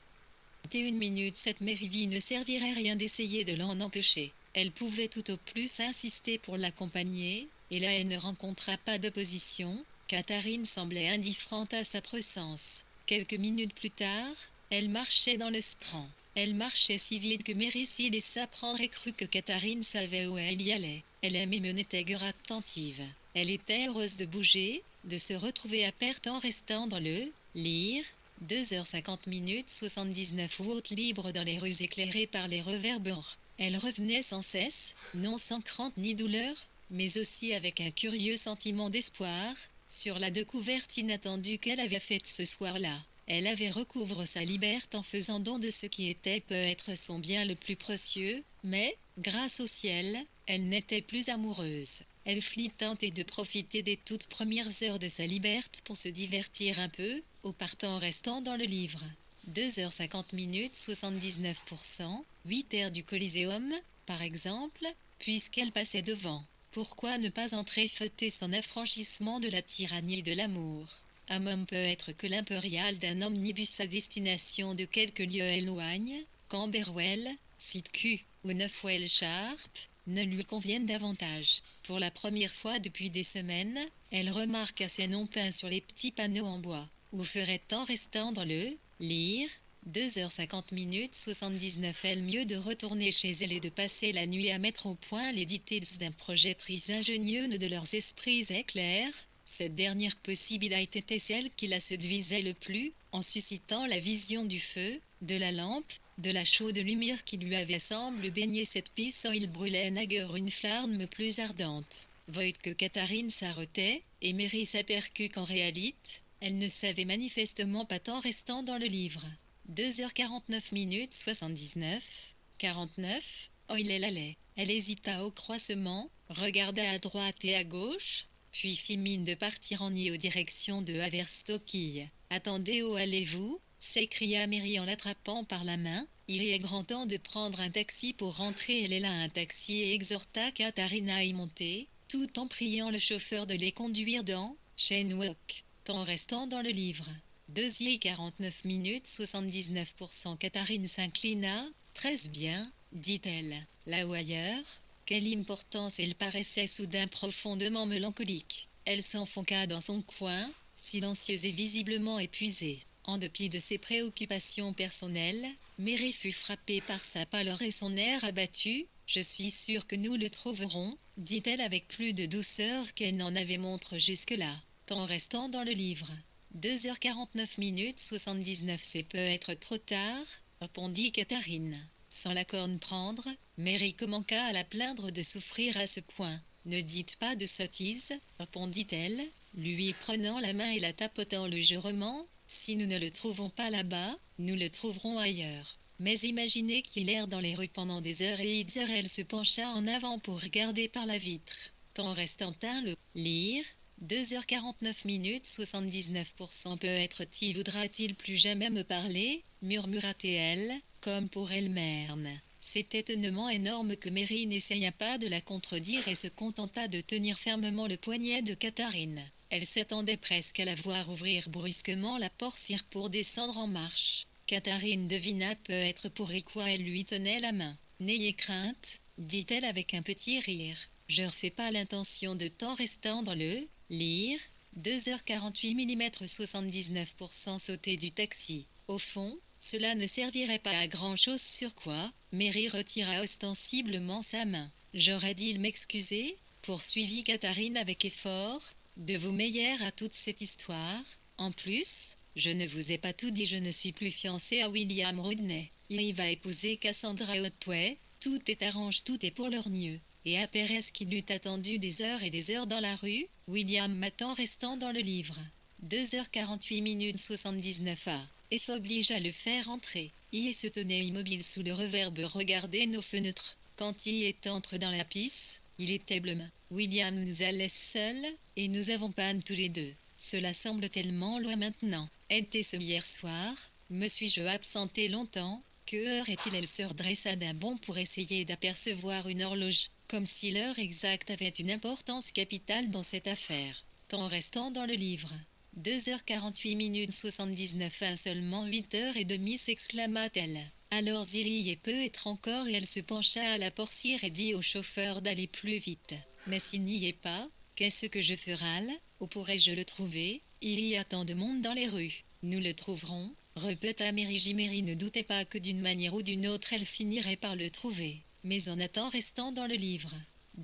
1 minute 7 Mary ne servirait rien d'essayer de l'en empêcher. Elle pouvait tout au plus insister pour l'accompagner, et là elle ne rencontra pas d'opposition. Catherine semblait indifférente à sa présence. Quelques minutes plus tard, elle marchait dans le strand. Elle marchait si vite que Mary s'y laissa prendre et crut que Catherine savait où elle y allait. Elle aimait mener guère attentive. Elle était heureuse de bouger, de se retrouver à perte en restant dans le lire. 2h50 minutes 79 route libre dans les rues éclairées par les réverbères. Elle revenait sans cesse, non sans crainte ni douleur, mais aussi avec un curieux sentiment d'espoir, sur la découverte inattendue qu'elle avait faite ce soir-là. Elle avait recouvre sa liberté en faisant don de ce qui était peut-être son bien le plus précieux, mais, grâce au ciel, elle n'était plus amoureuse. Elle fit tenter de profiter des toutes premières heures de sa liberté pour se divertir un peu, au partant restant dans le livre. 2h50 minutes 79%, 8 heures du Coliséum, par exemple, puisqu'elle passait devant. Pourquoi ne pas entrer fêter son affranchissement de la tyrannie de l'amour? Un homme peut être que l'impérial d'un omnibus à destination de quelques lieues éloigne, Camberwell, Sidcu ou Neufwell Sharp, ne lui conviennent davantage. Pour la première fois depuis des semaines, elle remarque assez noms peints sur les petits panneaux en bois. Où ferait en restant dans le lire 2h50 minutes 79 elle mieux de retourner chez elle et de passer la nuit à mettre au point les details d'un projet très ingénieux de leurs esprits éclairs. Cette dernière possibilité était celle qui la séduisait le plus, en suscitant la vision du feu, de la lampe, de la chaude lumière qui lui avait semblé baigner cette piste où il brûlait naguère une flamme plus ardente. Voit que Catherine s'arrêtait, et Mary s'aperçut qu'en réalité, elle ne savait manifestement pas tant restant dans le livre. 2h49 minutes 79, 49, oh il allait. Elle hésita au croisement, regarda à droite et à gauche, puis fit mine de partir en direction de Haverstockille. Attendez, où allez-vous? S'écria Mary en l'attrapant par la main. Il est grand temps de prendre un taxi pour rentrer. Elle est là, un taxi, et exhorta Katharine à y monter, tout en priant le chauffeur de les conduire dans Cheyne Walk, en restant dans le livre. 2h49 minutes 79%. Katharine s'inclina. 13 bien, dit-elle. Là ou ailleurs? Quelle importance! Elle paraissait soudain profondément mélancolique. Elle s'enfonça dans son coin, silencieuse et visiblement épuisée. En dépit de ses préoccupations personnelles, Mary fut frappée par sa pâleur et son air abattu. Je suis sûre que nous le trouverons, dit-elle avec plus de douceur qu'elle n'en avait montré jusque-là, en restant dans le livre. 2h49 minutes 79. C'est peut-être trop tard, répondit Katharine. Sans la corne prendre, Mary commença à la plaindre de souffrir à ce point. Ne dites pas de sottises, répondit-elle, lui prenant la main et la tapotant légèrement. Si nous ne le trouvons pas là-bas, nous le trouverons ailleurs. Mais imaginez qu'il erre dans les rues pendant des heures et des heures. Elle se pencha en avant pour regarder par la vitre, en restant à le lire. 2h49 minutes 79%. Peut-être voudra-t-il plus jamais me parler, murmura-t-elle, comme pour elle-même. C'est étonnement énorme que Mary n'essaya pas de la contredire et se contenta de tenir fermement le poignet de Katharine. Elle s'attendait presque à la voir ouvrir brusquement la portière pour descendre en marche. Katharine devina peut-être pour quoi elle lui tenait la main. « N'ayez crainte, dit-elle avec un petit rire. Je ne fais pas l'intention de temps restant dans le lire. 2h48 mm 79%. Sauter du taxi. Au fond, cela ne servirait pas à grand-chose. Sur quoi Mary retira ostensiblement sa main. J'aurais dit m'excuser, poursuivit Katharine avec effort, de vous mêler à toute cette histoire. En plus, je ne vous ai pas tout dit, je ne suis plus fiancée à William Rodney. Il va épouser Cassandra Otway. Tout est arrange, tout est pour leur mieux. Et à Pérez qui l'eût attendu des heures et des heures dans la rue, William m'attend restant dans le livre. 2h48 minutes 79 A. F oblige à le faire entrer. I se tenait immobile sous le reverbe, regardait nos fenêtres. Quand I entre dans la pisse, il était blême. William nous a laissés seuls, et nous avons panne tous les deux. Cela semble tellement loin maintenant. Était-ce hier soir? Me suis-je absenté longtemps? Que heure est-il? Elle se redressa d'un bond pour essayer d'apercevoir une horloge, comme si l'heure exacte avait une importance capitale dans cette affaire. En restant dans le livre. 2h48 minutes 79 à seulement 8h30, s'exclama-t-elle. Alors il y peut être encore, et elle se pencha à la portière et dit au chauffeur d'aller plus vite. Mais s'il n'y est pas, qu'est-ce que je ferai? Où pourrais-je le trouver? Il y a tant de monde dans les rues. Nous le trouverons, répéta Mary. Mary ne doutait pas que d'une manière ou d'une autre elle finirait par le trouver. Mais en attendant, restant dans le livre.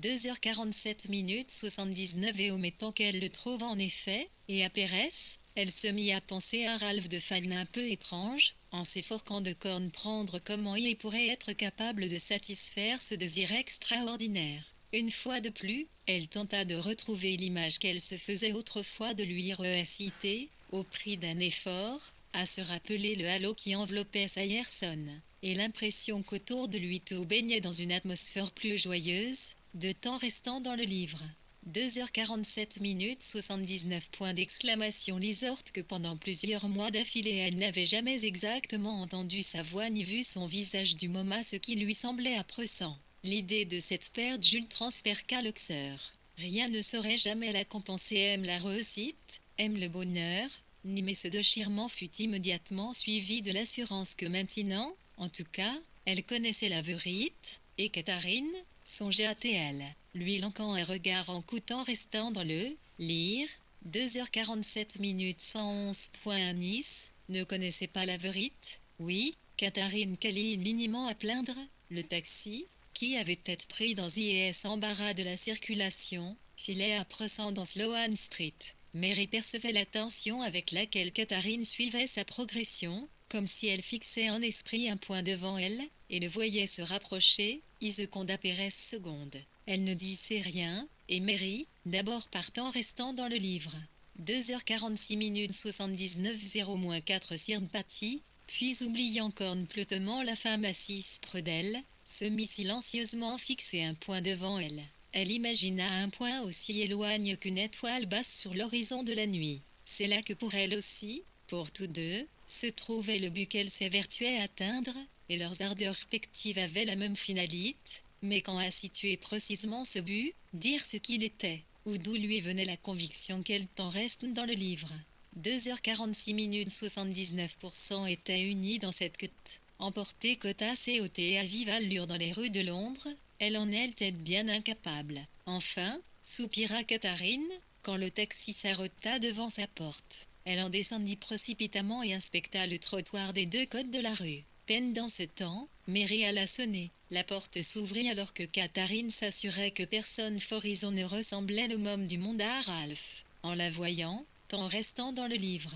2h47 minutes 79 et omettant qu'elle le trouve en effet, et à Pérez, elle se mit à penser à Ralph de façon un peu étrange, en s'efforçant de comprendre comment il pourrait être capable de satisfaire ce désir extraordinaire. Une fois de plus, elle tenta de retrouver l'image qu'elle se faisait autrefois de lui réciter, au prix d'un effort, à se rappeler le halo qui enveloppait Sayerson, et l'impression qu'autour de lui tout baignait dans une atmosphère plus joyeuse, de temps restant dans le livre. 2h47 minutes 79 points d'exclamation. Lisorte que pendant plusieurs mois d'affilée elle n'avait jamais exactement entendu sa voix ni vu son visage du moment, ce qui lui semblait oppressant. L'idée de cette perte Jules transperqua le cœur. Rien ne saurait jamais la compenser. Aime la réussite, aime le bonheur, ni mais ce déchirement fut immédiatement suivi de l'assurance que maintenant, en tout cas, elle connaissait la vérité, et Katharine songeait à elle, lui lançant un regard en coûtant restant dans le lire. 2h47 minutes 111.10, ne connaissait pas la vérité? Oui, Katharine Kelly liniment à plaindre, le taxi, qui avait été pris dans IS embarras de la circulation, filait à pressant dans Sloane Street. Mary percevait l'attention avec laquelle Katharine suivait sa progression, comme si elle fixait en esprit un point devant elle, et le voyait se rapprocher, seconde Pérez seconde. Elle ne disait rien, et Mary, d'abord partant restant dans le livre. 2h46 minutes 79 0-4 sympathie, puis oubliant complètement la femme assise près d'elle, se mit silencieusement fixer un point devant elle. Elle imagina un point aussi éloigné qu'une étoile basse sur l'horizon de la nuit. C'est là que pour elle aussi, Pour tous deux, se trouvait le but qu'elle s'évertuait à atteindre, et leurs ardeurs respectives avaient la même finalité, mais quand à situer précisément ce but, dire ce qu'il était, ou d'où lui venait la conviction qu'elle t'en reste dans le livre. 2h46 minutes 79% étaient unis dans cette quête. Emportée côte à côte et à vive allure dans les rues de Londres, elle en était bien incapable. Enfin, soupira Catherine, quand le taxi s'arrêta devant sa porte. Elle en descendit précipitamment et inspecta le trottoir des deux côtés de la rue. Pendant ce temps, Mary alla sonner. La porte s'ouvrit alors que Catherine s'assurait que personne Horizon ne ressemblait au homme du monde à Ralph. En la voyant, temps restant dans le livre.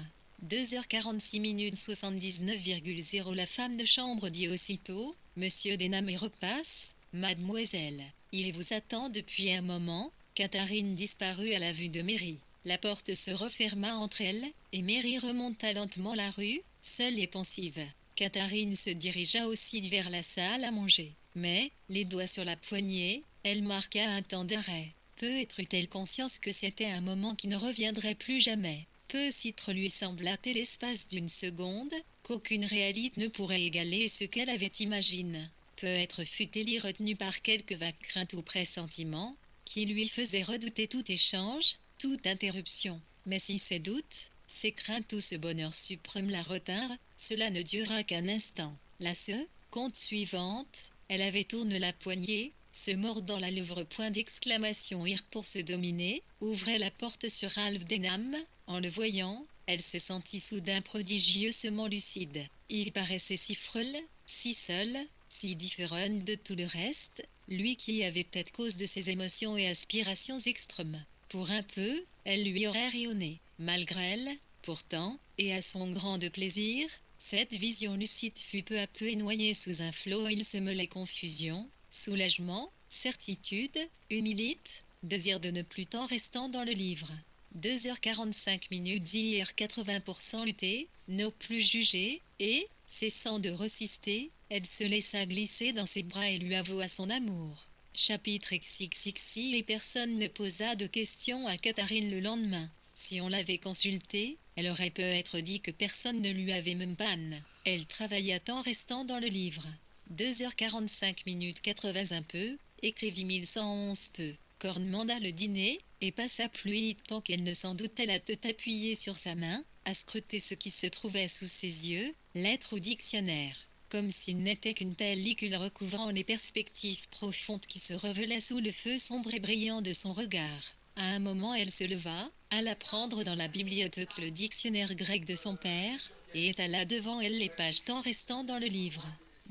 2h46 minutes 79,0 La femme de chambre dit aussitôt, Monsieur Denham repasse, Mademoiselle. Il vous attend depuis un moment. Catherine disparut à la vue de Mary. La porte se referma entre elles, et Mary remonta lentement la rue, seule et pensive. Catherine se dirigea aussi vers la salle à manger. Mais, les doigts sur la poignée, elle marqua un temps d'arrêt. Peut-être eut-elle conscience que c'était un moment qui ne reviendrait plus jamais. Peut-être lui sembla-t-il l'espace d'une seconde, qu'aucune réalité ne pourrait égaler ce qu'elle avait imaginé. Peut-être fut-elle retenue par quelque vague crainte ou pressentiment, qui lui faisait redouter tout échange, toute interruption. Mais si ces doutes, ces craintes ou ce bonheur suprême la retinrent, cela ne dura qu'un instant. La seconde suivante, elle avait tourné la poignée, se mordant la lèvre, point d'exclamation ire pour se dominer, ouvrait la porte sur Ralph Denham. En le voyant, elle se sentit soudain prodigieusement lucide. Il paraissait si frêle, si seul, si différent de tout le reste, lui qui avait été cause de ses émotions et aspirations extrêmes. Pour un peu, elle lui aurait rayonné. Malgré elle, pourtant, et à son grand plaisir, cette vision lucide fut peu à peu noyée sous un flot. Il se mêlait confusion, soulagement, certitude, humilité, désir de ne plus tant restant dans le livre. 2h45 minutes hier 80% lutter, non plus juger, et, cessant de résister, elle se laissa glisser dans ses bras et lui avoua son amour. Chapitre XXXI et personne ne posa de questions à Catherine le lendemain. Si on l'avait consultée, elle aurait peut-être dit que personne ne lui avait même panne. Elle travailla en restant dans le livre. 2h45 minutes 80 un peu, écrivit 1111 peu. Corne manda le dîner, et passa plus tant qu'elle ne s'en doutait la tête appuyée sur sa main, à scruter ce qui se trouvait sous ses yeux, lettres ou dictionnaire. Comme s'il n'était qu'une pellicule recouvrant les perspectives profondes qui se révélaient sous le feu sombre et brillant de son regard. À un moment elle se leva, alla prendre dans la bibliothèque le dictionnaire grec de son père, et étala devant elle les pages tant restant dans le livre.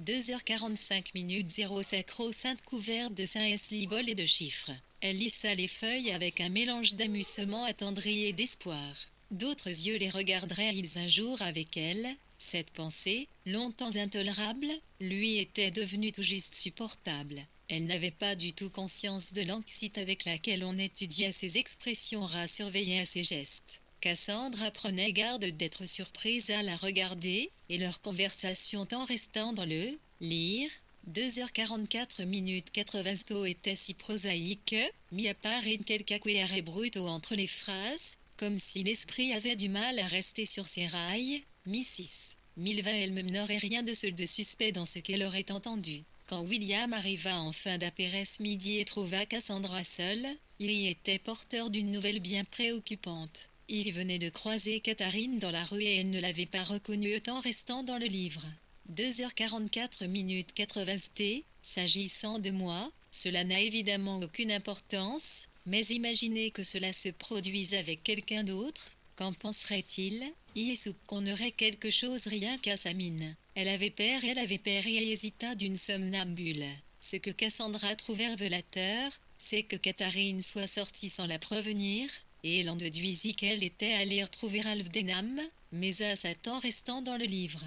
2h45 minutes 0 sacro-sainte couverte de symbole et de chiffres. Elle lissa les feuilles avec un mélange d'amusement attendri et d'espoir. D'autres yeux les regarderaient-ils un jour avec elle? Cette pensée, longtemps intolérable, lui était devenue tout juste supportable. Elle n'avait pas du tout conscience de l'anxiété avec laquelle on étudiait ses expressions rares, surveillait ses gestes. Cassandra prenait garde d'être surprise à la regarder, et leur conversation en restant dans le lire. 2h44 minutes 80 était si prosaïque que, mis à part quelques acquières brutaux entre les phrases, comme si l'esprit avait du mal à rester sur ses rails, Mrs. Milva elle-même n'aurait rien de suspect dans ce qu'elle aurait entendu. Quand William arriva en fin d'après-midi midi et trouva Cassandra seule, il y était porteur d'une nouvelle bien préoccupante. Il venait de croiser Catherine dans la rue et elle ne l'avait pas reconnue en restant dans le livre. 2h44 minutes 80 t. S'agissant de moi, cela n'a évidemment aucune importance, mais imaginez que cela se produise avec quelqu'un d'autre, qu'en penserait-il? Il soupçonnerait quelque chose rien qu'à sa mine. Elle avait peur et hésita d'une somnambule. Ce que Cassandra trouvait révélateur, c'est que Catherine soit sortie sans la prévenir, et elle en déduisit qu'elle était allée retrouver Ralph Denham, mais à sa temps restant dans le livre.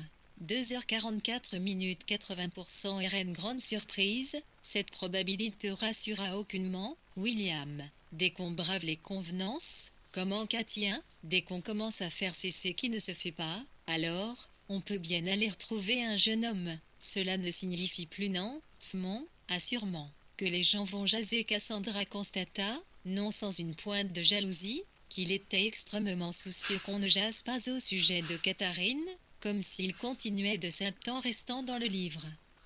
2h44 minutes 80% et une grande surprise, cette probabilité rassura aucunement William. Dès qu'on brave les convenances, comment qu'à tient, dès qu'on commence à faire cesser qui ne se fait pas, alors, on peut bien aller retrouver un jeune homme. Cela ne signifie plus non, assurément, que les gens vont jaser. Cassandra constata, non sans une pointe de jalousie, qu'il était extrêmement soucieux qu'on ne jase pas au sujet de Catherine, comme s'il continuait de ce temps restant dans le livre.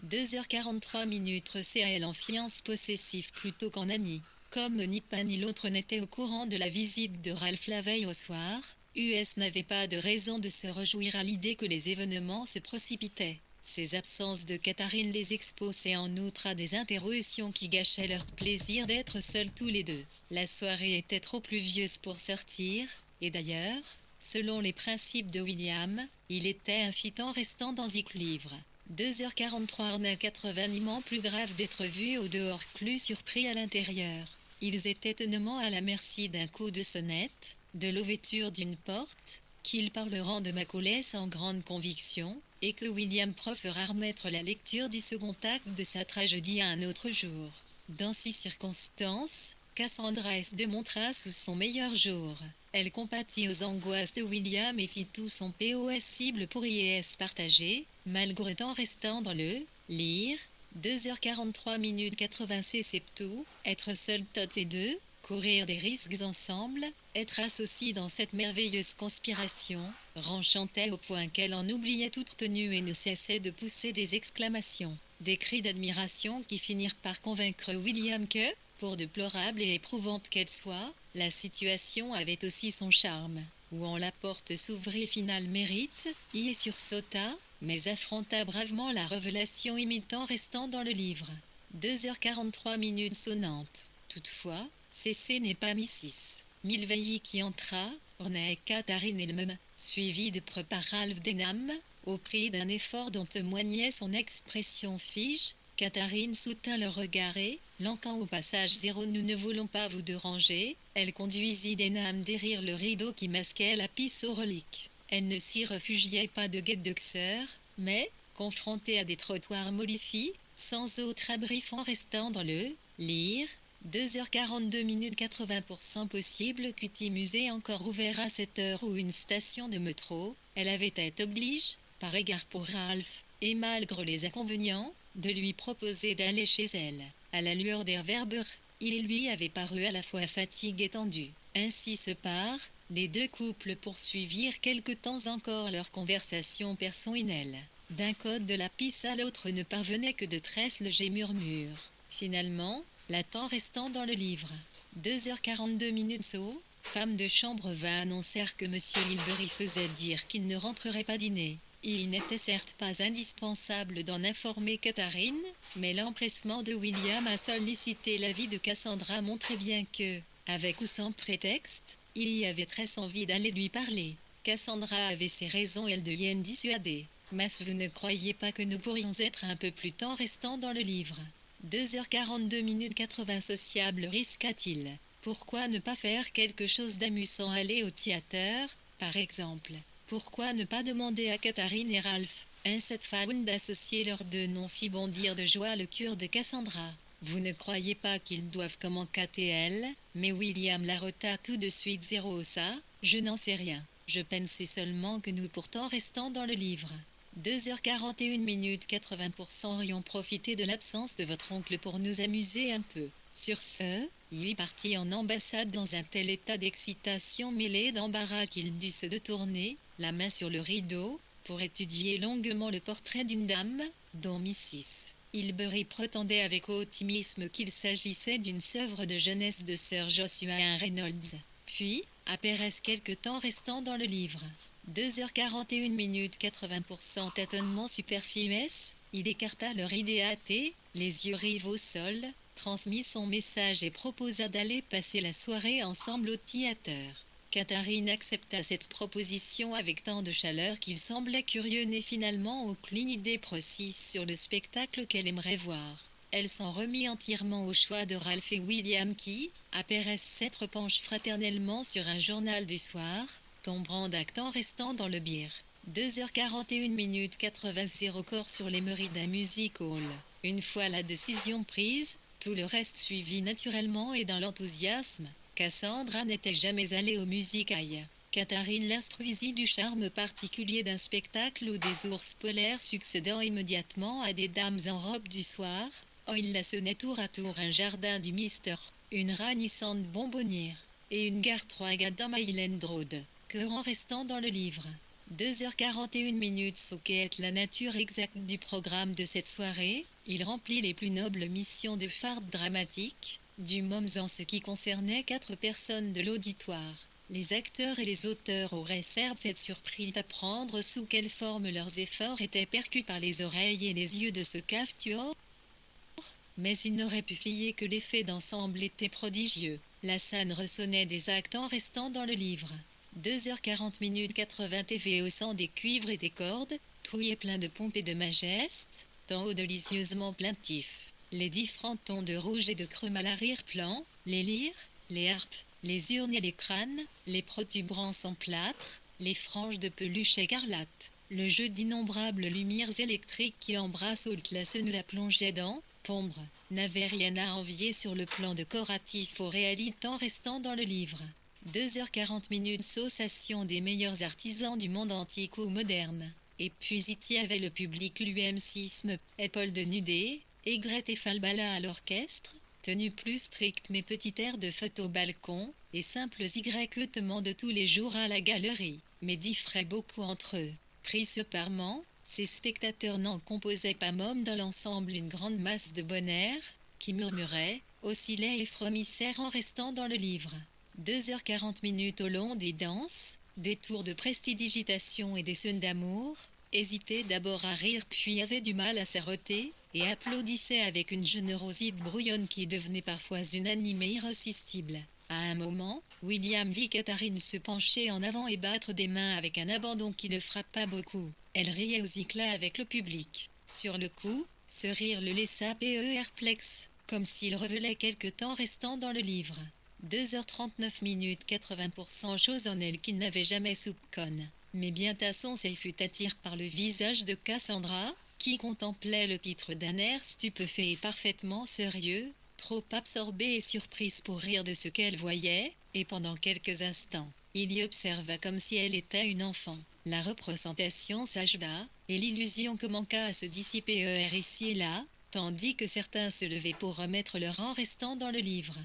2h43 CL en fiance possessif plutôt qu'en Annie. Comme ni pas ni l'autre n'était au courant de la visite de Ralph la veille au soir, US n'avait pas de raison de se réjouir à l'idée que les événements se précipitaient. Ces absences de Catherine les exposaient en outre à des interruptions qui gâchaient leur plaisir d'être seuls tous les deux. La soirée était trop pluvieuse pour sortir, et d'ailleurs, selon les principes de William, il était infitant restant dans Iclivre. 2h43 en un quatre-viniment plus grave d'être vus au dehors plus surpris à l'intérieur. Ils étaient étonnamment à la merci d'un coup de sonnette, de l'ouverture d'une porte, qu'ils parleront de Macaulay sans grande conviction, et que William préféra remettre la lecture du second acte de sa tragédie à un autre jour. Dans ces circonstances, Cassandra se démontra sous son meilleur jour. Elle compatit aux angoisses de William et fit tout son possible pour y partager, malgré temps restant dans le lire. 2h43 86 septou, être seuls toutes les deux, courir des risques ensemble, être associés dans cette merveilleuse conspiration, l'enchantait au point qu'elle en oubliait toute tenue et ne cessait de pousser des exclamations, des cris d'admiration qui finirent par convaincre William que, pour déplorable et éprouvante qu'elle soit, la situation avait aussi son charme. Où la porte s'ouvrit final mérite, y sursauta, mais affronta bravement la révélation imitant restant dans le livre. 2h43 sonnantes. Toutefois, cessez n'est pas Mrs. Milveilly qui entra, ornée et Catherine elle-même, suivie de près par Ralph Denham, au prix d'un effort dont témoignait son expression fige. Catherine soutint le regard et, lanquant au passage 0 nous ne voulons pas vous déranger, elle conduisit Denham derrière le rideau qui masquait la piste aux reliques. Elle ne s'y réfugiait pas de guet-doxeur, mais, confrontée à des trottoirs modifiés, sans autre abri en restant dans le lire, 2h42 80% possible qu'Uti musée encore ouvert à cette heure ou une station de métro, elle avait été oblige, par égard pour Ralph, et malgré les inconvénients, de lui proposer d'aller chez elle. À la lueur des réverbères, il lui avait paru à la fois fatigue et tendu. Ainsi se part, les deux couples poursuivirent quelque temps encore leur conversation personnelle. D'un côté de la piste à l'autre ne parvenait que de très légers murmures. Finalement, la temps restant dans le livre. 2h42 femme de chambre vint annoncer que M. Lilbury faisait dire qu'il ne rentrerait pas dîner. Il n'était certes pas indispensable d'en informer Catherine, mais l'empressement de William à solliciter l'avis de Cassandra montrait bien que, avec ou sans prétexte, il y avait très envie d'aller lui parler. Cassandra avait ses raisons et elle de y en dissuader. Mais vous ne croyez pas que nous pourrions être un peu plus temps restant dans le livre. 2h42 80 sociable risqua-t-il. Pourquoi ne pas faire quelque chose d'amusant, aller au théâtre, par exemple? Pourquoi ne pas demander à Catherine et Ralph, cette faune d'associer leurs deux noms fit bondir de joie le cœur de Cassandra. Vous ne croyez pas qu'ils doivent comme en KTL, mais William l'arrêta tout de suite 0 ça, je n'en sais rien. Je pensais seulement que nous pourtant restant dans le livre. 2h41 80% ayons profité de l'absence de votre oncle pour nous amuser un peu. Sur ce, il partit en ambassade dans un tel état d'excitation mêlée d'embarras qu'il dut se détourner, la main sur le rideau, pour étudier longuement le portrait d'une dame, dont Mrs. Hilbury prétendait avec optimisme qu'il s'agissait d'une œuvre de jeunesse de Sir Joshua Reynolds. Puis, après quelque temps restant dans le livre, 2h41 80% tâtonnement superflueux, il écarta leur idéaté, les yeux rivés au sol, transmit son message et proposa d'aller passer la soirée ensemble au théâtre. Catherine accepta cette proposition avec tant de chaleur qu'il semblait curieux n'ait finalement aucune idée précise sur le spectacle qu'elle aimerait voir. Elle s'en remit entièrement au choix de Ralph et William qui, après s'être penchés fraternellement sur un journal du soir, tombant d'un temps restant dans le bière. 2h41 80 corps sur les mérites d'un music hall. Une fois la décision prise, tout le reste suivit naturellement et dans l'enthousiasme. Cassandra n'était jamais allée au music-hall. Catherine l'instruisit du charme particulier d'un spectacle où des ours polaires succédant immédiatement à des dames en robe du soir. Il la sonnait tour à tour un jardin du Mister, une ravissante bonbonnière. et une gare 3 gars dans Island Road, que en restant dans le livre. 2h41 ce qu'est la nature exacte du programme de cette soirée, il remplit les plus nobles missions de phare dramatique, du moment en ce qui concernait 4 personnes de l'auditoire. Les acteurs et les auteurs auraient certes été surpris d'apprendre sous quelle forme leurs efforts étaient perçus par les oreilles et les yeux de ce cafetuor, mais ils n'auraient pu fier que l'effet d'ensemble était prodigieux. La scène ressonnait des actes en restant dans le livre. 2h40 80 TV au sang des cuivres et des cordes, tout y est plein de pompe et de majesté, tant haut délicieusement plaintif. Les différents tons de rouge et de crème à l'arrière-plan, les lyres, les harpes, les urnes et les crânes, les protubérances en plâtre, les franges de peluche écarlate, le jeu d'innombrables lumières électriques qui embrassent Outlast nous la plongeait dans Pombre, n'avait rien à envier sur le plan décoratif aux réalités en restant dans le livre. 2h40 saussation des meilleurs artisans du monde antique ou moderne. Et puis il y avait le public l'UM6, Paul de Nudé, Aigrette et Falbala à l'orchestre, tenue plus stricte mais petit air de fête au balcon, et simples Y de tous les jours à la galerie, mais différaient beaucoup entre eux. Pris séparément, ces spectateurs n'en composaient pas même dans l'ensemble une grande masse de bon air, qui murmuraient, oscillaient et frémissaient en restant dans le livre. 2h40 au long des danses, des tours de prestidigitation et des scènes d'amour, hésitaient d'abord à rire puis avaient du mal à s'arrêter, et applaudissaient avec une générosité brouillonne qui devenait parfois unanime et irrésistible. À un moment, William vit Catherine se pencher en avant et battre des mains avec un abandon qui le frappa beaucoup. Elle riait aux éclats avec le public. Sur le coup, ce rire le laissa perplexe, comme s'il revelait quelque temps restant dans le livre. 2h39 80% chose en elle qu'il n'avait jamais soupçonné. Mais bien tasson s'y fut attiré par le visage de Cassandra, qui contemplait le pitre d'un air stupéfait et parfaitement sérieux, trop absorbée et surprise pour rire de ce qu'elle voyait, et pendant quelques instants, il y observa comme si elle était une enfant. La représentation s'acheva, et l'illusion commença à se dissiper ici et là, tandis que certains se levaient pour remettre leur rang restant dans le livre.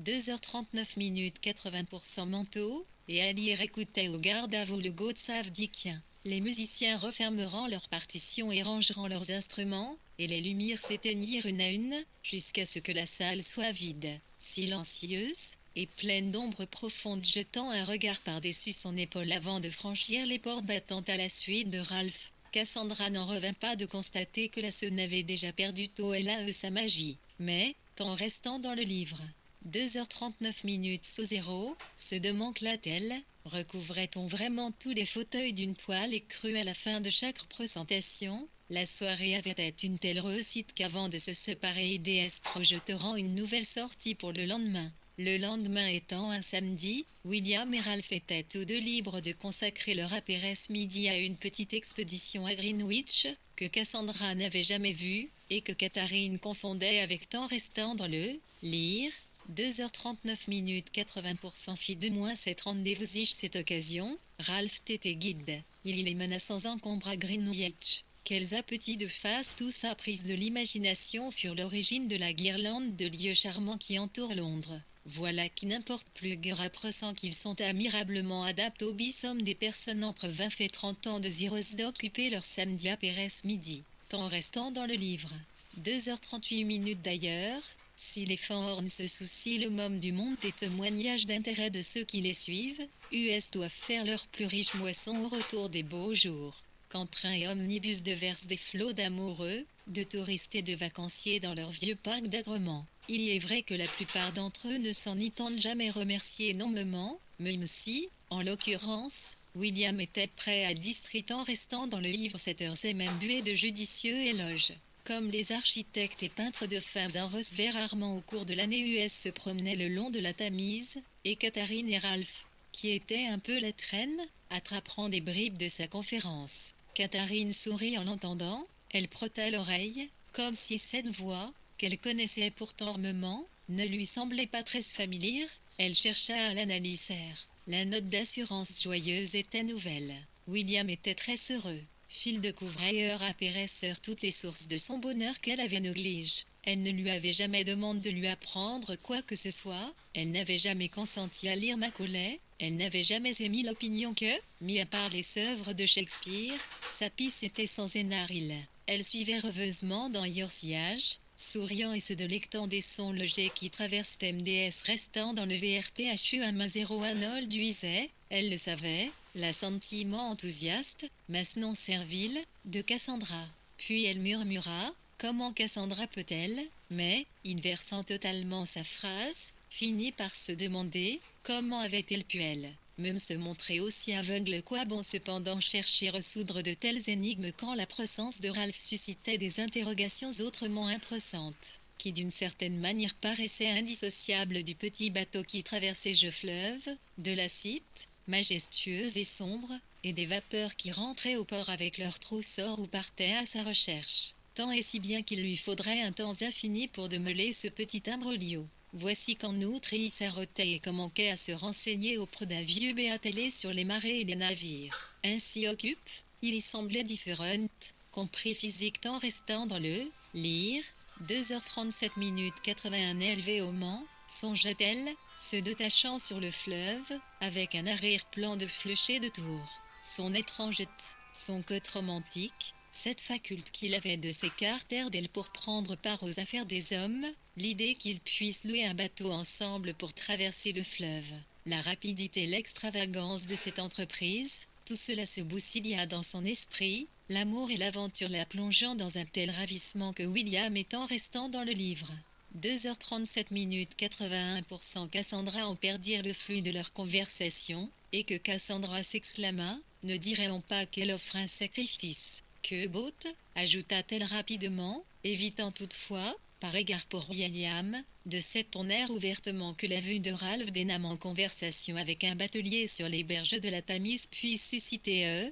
2h39 80% manteau, et à lire écoutait au garde à vous le Gottsavdikien. Les musiciens refermeront leurs partitions et rangeront leurs instruments, et les lumières s'éteignirent une à une, jusqu'à ce que la salle soit vide, silencieuse, et pleine d'ombres profondes jetant un regard par-dessus son épaule avant de franchir les portes battantes à la suite de Ralph. Cassandra n'en revint pas de constater que la scène avait déjà perdu tôt et là sa magie, mais, en restant dans le livre. 2h39 sous zéro, se demanda-t-elle, recouvrait-on vraiment tous les fauteuils d'une toile et crut à la fin de chaque représentation, la soirée avait été une telle réussite qu'avant de se séparer DS projeteront une nouvelle sortie pour le lendemain. Le lendemain étant un samedi, William et Ralph étaient tous deux libres de consacrer leur après-midi à une petite expédition à Greenwich, que Cassandra n'avait jamais vue, et que Catherine confondait avec temps restant dans le lire. 2h39 80% fit de moins cette rendez-vous cette occasion, Ralph était guide. Il les mena sans encombre à Greenwich. Quels appétits de face tous à prise de l'imagination furent l'origine de la guirlande de lieux charmants qui entourent Londres. Voilà qui n'importe plus que rappressant qu'ils sont admirablement adaptés au bissomme des personnes entre 20 et 30 ans désireuses d'occuper leur samedi après-midi, tant restant dans le livre. 2h38 d'ailleurs, si les fornes se soucient le môme du monde des témoignages d'intérêt de ceux qui les suivent, US doivent faire leur plus riche moisson au retour des beaux jours. Quand train et omnibus déversent des flots d'amoureux, de touristes et de vacanciers dans leur vieux parc d'agrément. Il est vrai que la plupart d'entre eux ne s'en entendent jamais remercier énormément, même si, en l'occurrence, William était prêt à distraire en restant dans le livre cette heure et même buée de judicieux éloges. Comme les architectes et peintres de femmes en recevaient rarement au cours de l'année US se promenaient le long de la Tamise, et Catherine et Ralph, qui étaient un peu la traîne, attraperont des bribes de sa conférence. Catherine sourit en l'entendant, elle frotta l'oreille, comme si cette voix, qu'elle connaissait pourtant armement, ne lui semblait pas très familière, elle chercha à l'analyser. La note d'assurance joyeuse était nouvelle. William était très heureux. Phil découvrait heure après heure toutes les sources de son bonheur qu'elle avait négligées. Elle ne lui avait jamais demandé de lui apprendre quoi que ce soit, elle n'avait jamais consenti à lire Macaulay, elle n'avait jamais émis l'opinion que, mis à part les œuvres de Shakespeare, sa piste était sans énaril. Elle suivait rêveusement dans leur sillage, souriant et se délectant des sons légers qui traversent MDS restant dans le VRPHU101 Nolduisait, elle le savait, l'assentiment enthousiaste, mas non servile, de Cassandra. Puis elle murmura, comment Cassandra peut-elle, mais, inversant totalement sa phrase, finit par se demander, comment avait-elle pu même se montrer aussi aveugle. Quoi bon cependant chercher à résoudre de telles énigmes quand la présence de Ralph suscitait des interrogations autrement intéressantes, qui d'une certaine manière paraissaient indissociables du petit bateau qui traversait le fleuve, de la cite, majestueuse et sombre, et des vapeurs qui rentraient au port avec leurs troussors ou partaient à sa recherche. Tant et si bien qu'il lui faudrait un temps infini pour démêler ce petit imbroglio. Voici qu'en outre il s'arrêtait et commençait à se renseigner auprès d'un vieux béatelé sur les marées et les navires. Ainsi occupe, il y semblait différente, compris physique tant restant dans le lire, 2h37 minutes 81 élevé au Mans, songeait-elle, se détachant sur le fleuve, avec un arrière-plan de flèches de tour. Son étrangeté, son côté romantique, cette faculté qu'il avait de s'écarter d'elle pour prendre part aux affaires des hommes, l'idée qu'ils puissent louer un bateau ensemble pour traverser le fleuve, la rapidité et l'extravagance de cette entreprise, tout cela se bousilla dans son esprit, l'amour et l'aventure la plongeant dans un tel ravissement que William étant restant dans le livre. 2h37 minutes 81% Cassandra en perdirent le flux de leur conversation, et que Cassandra s'exclama, ne dirait-on pas qu'elle offre un sacrifice? Que botte, ajouta-t-elle rapidement, évitant toutefois, par égard pour William, de cet ton air ouvertement que la vue de Ralph Denham en conversation avec un batelier sur les berges de la Tamise puisse susciter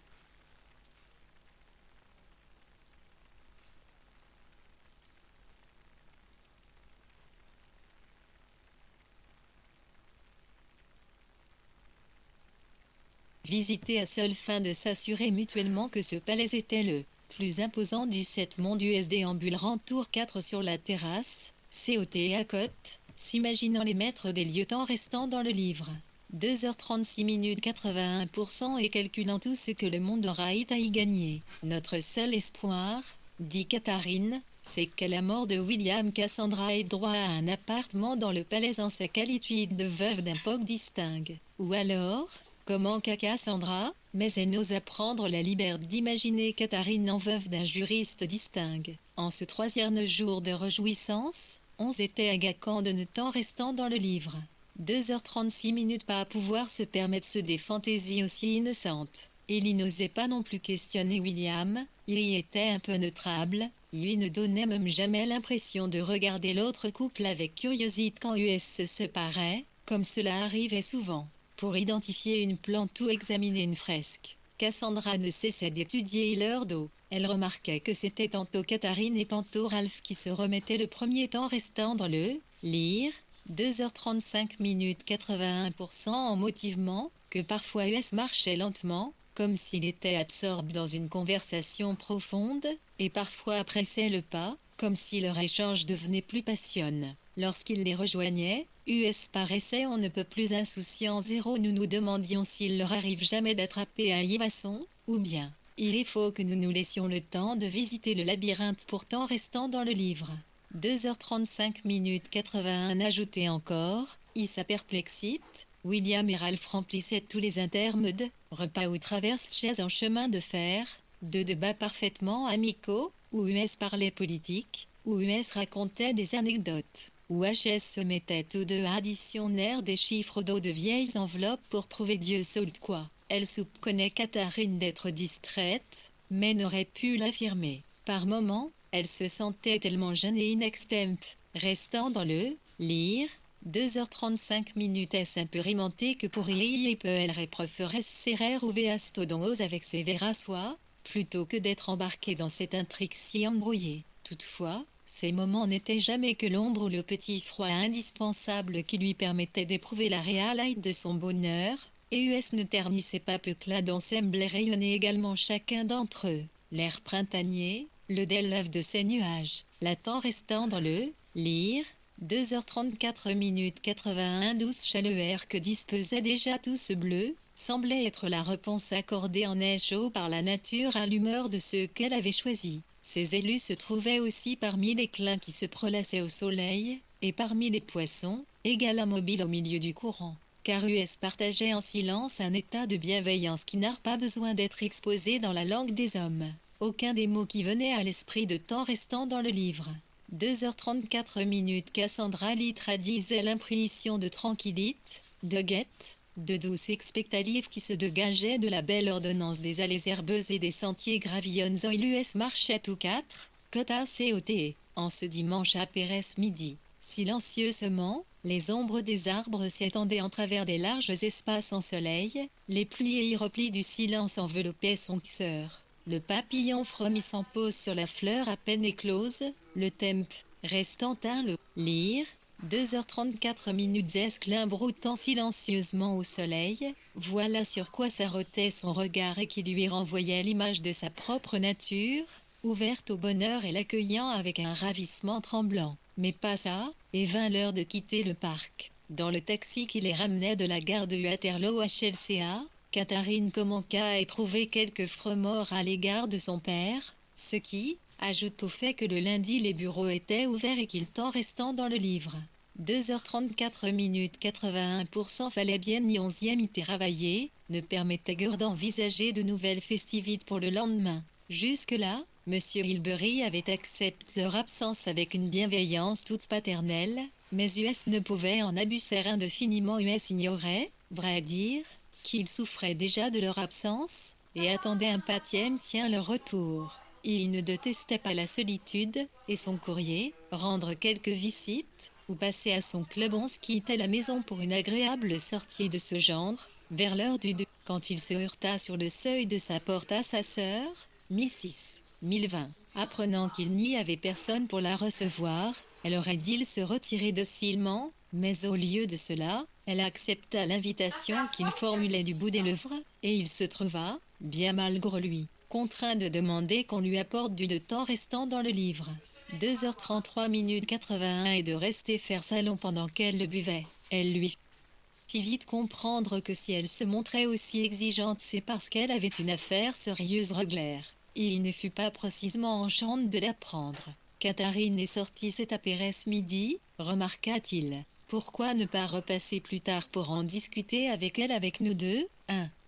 visiter à seule fin de s'assurer mutuellement que ce palais était le plus imposant du 7 mondes déambulant tour 4 sur la terrasse, COT à côte, s'imaginant les maîtres des lieux temps restant dans le livre. 2h36 minutes 81% et calculant tout ce que le monde aura à y gagner. Notre seul espoir, dit Catherine, c'est qu'à la mort de William Cassandra ait droit à un appartement dans le palais en sa qualité de veuve d'un poc distingue. Ou alors, comment qu'à Cassandra, mais elle n'osa prendre la liberté d'imaginer Catherine en veuve d'un juriste distingue. En ce troisième jour de réjouissance, on était agaçant de ne temps restant dans le livre. 2h36 minutes pas à pouvoir se permettre des fantaisies aussi innocentes. Il y n'osait pas non plus questionner William, il y était un peu neutrable, lui ne donnait même jamais l'impression de regarder l'autre couple avec curiosité quand US se séparait, comme cela arrivait souvent. Pour identifier une plante ou examiner une fresque, Cassandra ne cessait d'étudier leur dos. Elle remarquait que c'était tantôt Catherine et tantôt Ralph qui se remettaient le premier temps restant dans le lire, 2h35 minutes 81% en motivement, que parfois US marchait lentement, comme s'il était absorbé dans une conversation profonde, et parfois pressait le pas, comme si leur échange devenait plus passionnant. Lorsqu'il les rejoignait, US paraissait on ne peut plus insouciant zéro. Nous nous demandions s'il leur arrive jamais d'attraper un livasson, ou bien, il faut que nous nous laissions le temps de visiter le labyrinthe pourtant restant dans le livre. 2h35 minutes 81 ajouté encore, sa perplexite, William et Ralph remplissaient tous les intermèdes, repas ou traverses chaises en chemin de fer, deux débats parfaitement amicaux, où US parlait politique, où US racontait des anecdotes, où HS se mettait tous deux à additionner des chiffres d'eau de vieilles enveloppes pour prouver Dieu seul quoi. Elle soupçonnait Catherine d'être distraite, mais n'aurait pu l'affirmer. Par moments, elle se sentait tellement jeune et inextempe, restant dans le lire, 2h35 minutes est un peu rimenté que pour y peut elle préférait serrer ou véastodonose avec ses verres à soie, plutôt que d'être embarquée dans cette intrigue si embrouillée. Toutefois, ces moments n'étaient jamais que l'ombre ou le petit froid indispensable qui lui permettait d'éprouver la réalité de son bonheur, et US ne ternissait pas peu que la danse semblait rayonner également chacun d'entre eux. L'air printanier, le délève de ces nuages. La temps restant dans le lire, 2h34 minutes 81 douce chaleur que disposait déjà tout ce bleu, semblait être la réponse accordée en écho par la nature à l'humeur de ceux qu'elle avait choisis. Ces élus se trouvaient aussi parmi les clins qui se prélassaient au soleil, et parmi les poissons, également immobiles au milieu du courant. Carus partageait en silence un état de bienveillance qui n'a pas besoin d'être exposé dans la langue des hommes. Aucun des mots qui venaient à l'esprit de temps restant dans le livre. 2h34 minutes Cassandra lit traduisait l'impression de tranquillité, de gaieté, de douce expectative qui se dégageait de la belle ordonnance des allées herbeuses et des sentiers gravillons où l'US marchait tous quatre, côte à côté, en ce dimanche à Pérez midi. Silencieusement, les ombres des arbres s'étendaient en travers des larges espaces en soleil, les plis et replis du silence enveloppaient son cœur. Le papillon frémissant pose sur la fleur à peine éclose, le temp, restant à le lire, 2h34 minutes esclin broutant silencieusement au soleil, voilà sur quoi s'arrêtait son regard et qui lui renvoyait l'image de sa propre nature, ouverte au bonheur et l'accueillant avec un ravissement tremblant. Mais pas ça, et vint l'heure de quitter le parc. Dans le taxi qui les ramenait de la gare de Waterloo à Chelsea, Catherine commença à éprouver quelques remords à l'égard de son père, ce qui, ajoute au fait que le lundi les bureaux étaient ouverts et qu'il temps restant dans le livre. 2h34 minutes 81% fallait bien y 11e y travailler, ne permettait guère d'envisager de nouvelles festivités pour le lendemain. Jusque-là, Monsieur Hilbery avait accepté leur absence avec une bienveillance toute paternelle, mais US ne pouvait en abuser indéfiniment. US ignorait, vrai à dire, qu'ils souffraient déjà de leur absence, et attendaient impatiemment leur retour. Il ne détestait pas la solitude, et son courrier, rendre quelques visites, ou passer à son club 11 quittait la maison pour une agréable sortie de ce genre, vers l'heure du 2, quand il se heurta sur le seuil de sa porte à sa sœur, Mrs. 1020. Apprenant qu'il n'y avait personne pour la recevoir, elle aurait dit se retirer docilement, mais au lieu de cela, elle accepta l'invitation qu'il formulait du bout des lèvres, et il se trouva, bien malgré lui, contraint de demander qu'on lui apporte du temps restant dans le livre. 2h33 minutes 81 et de rester faire salon pendant qu'elle le buvait. Elle lui fit vite comprendre que si elle se montrait aussi exigeante, c'est parce qu'elle avait une affaire sérieuse réglaire. Il ne fut pas précisément enchanté de l'apprendre. Catherine est sortie cet après midi, remarqua-t-il. Pourquoi ne pas repasser plus tard pour en discuter avec elle avec nous deux?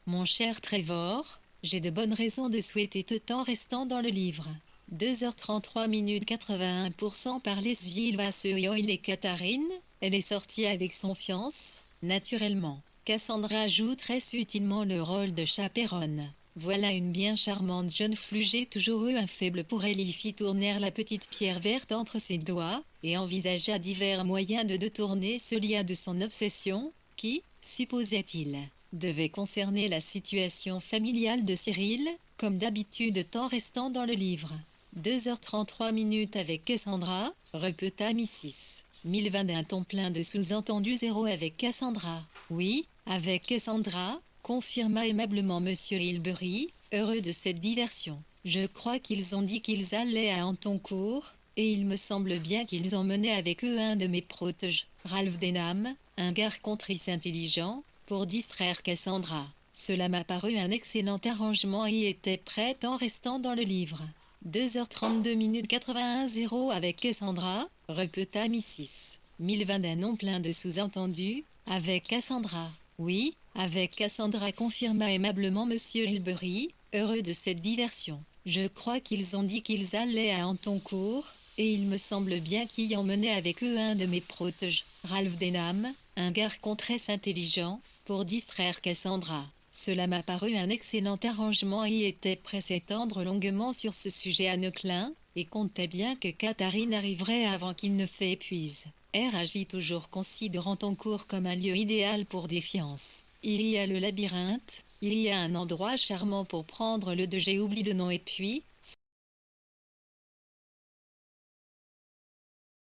Mon cher Trevor, j'ai de bonnes raisons de souhaiter te temps restant dans le livre. 2h33 minutes 81% par les Vilvasseux et Catherine, elle est sortie avec son fiancé, naturellement. Cassandra joue très subtilement le rôle de chaperonne. Voilà une bien charmante jeune fille, j'ai toujours eu un faible pour elle. Il fit tourner la petite pierre verte entre ses doigts, et envisagea divers moyens de détourner ce lien de son obsession, qui, supposait-il, devait concerner la situation familiale de Cyril, comme d'habitude temps restant dans le livre. 2h33 minutes avec Cassandra, répéta Mrs. 1020 d'un ton plein de sous-entendu. 0 avec Cassandra. Oui, avec Cassandra, confirma aimablement Monsieur Hilbery, heureux de cette diversion. Je crois qu'ils ont dit qu'ils allaient à Antoncourt, et il me semble bien qu'ils ont mené avec eux un de mes protèges, Ralph Denham, un gars contrice intelligent, pour distraire Cassandra. Cela m'a paru un excellent arrangement et était prêt en restant dans le livre. 2h32 minutes 81 0 avec Cassandra, répéta Mrs. 1020 d'un nom plein de sous-entendus, avec Cassandra. Oui, avec Cassandra, confirma aimablement Monsieur Hilbery, heureux de cette diversion. Je crois qu'ils ont dit qu'ils allaient à Antoncourt, et il me semble bien qu'ils ont mené avec eux un de mes protèges, Ralph Denham, un garçon très intelligent, pour distraire Cassandra. Cela m'a paru un excellent arrangement et était prêt à s'étendre longuement sur ce sujet à Neuclin, et comptait bien que Catherine arriverait avant qu'il ne fait épuise. R agit toujours considérant Antoncourt comme un lieu idéal pour des fiances. Il y a le labyrinthe, il y a un endroit charmant pour prendre le de j'ai oublié le nom et puis,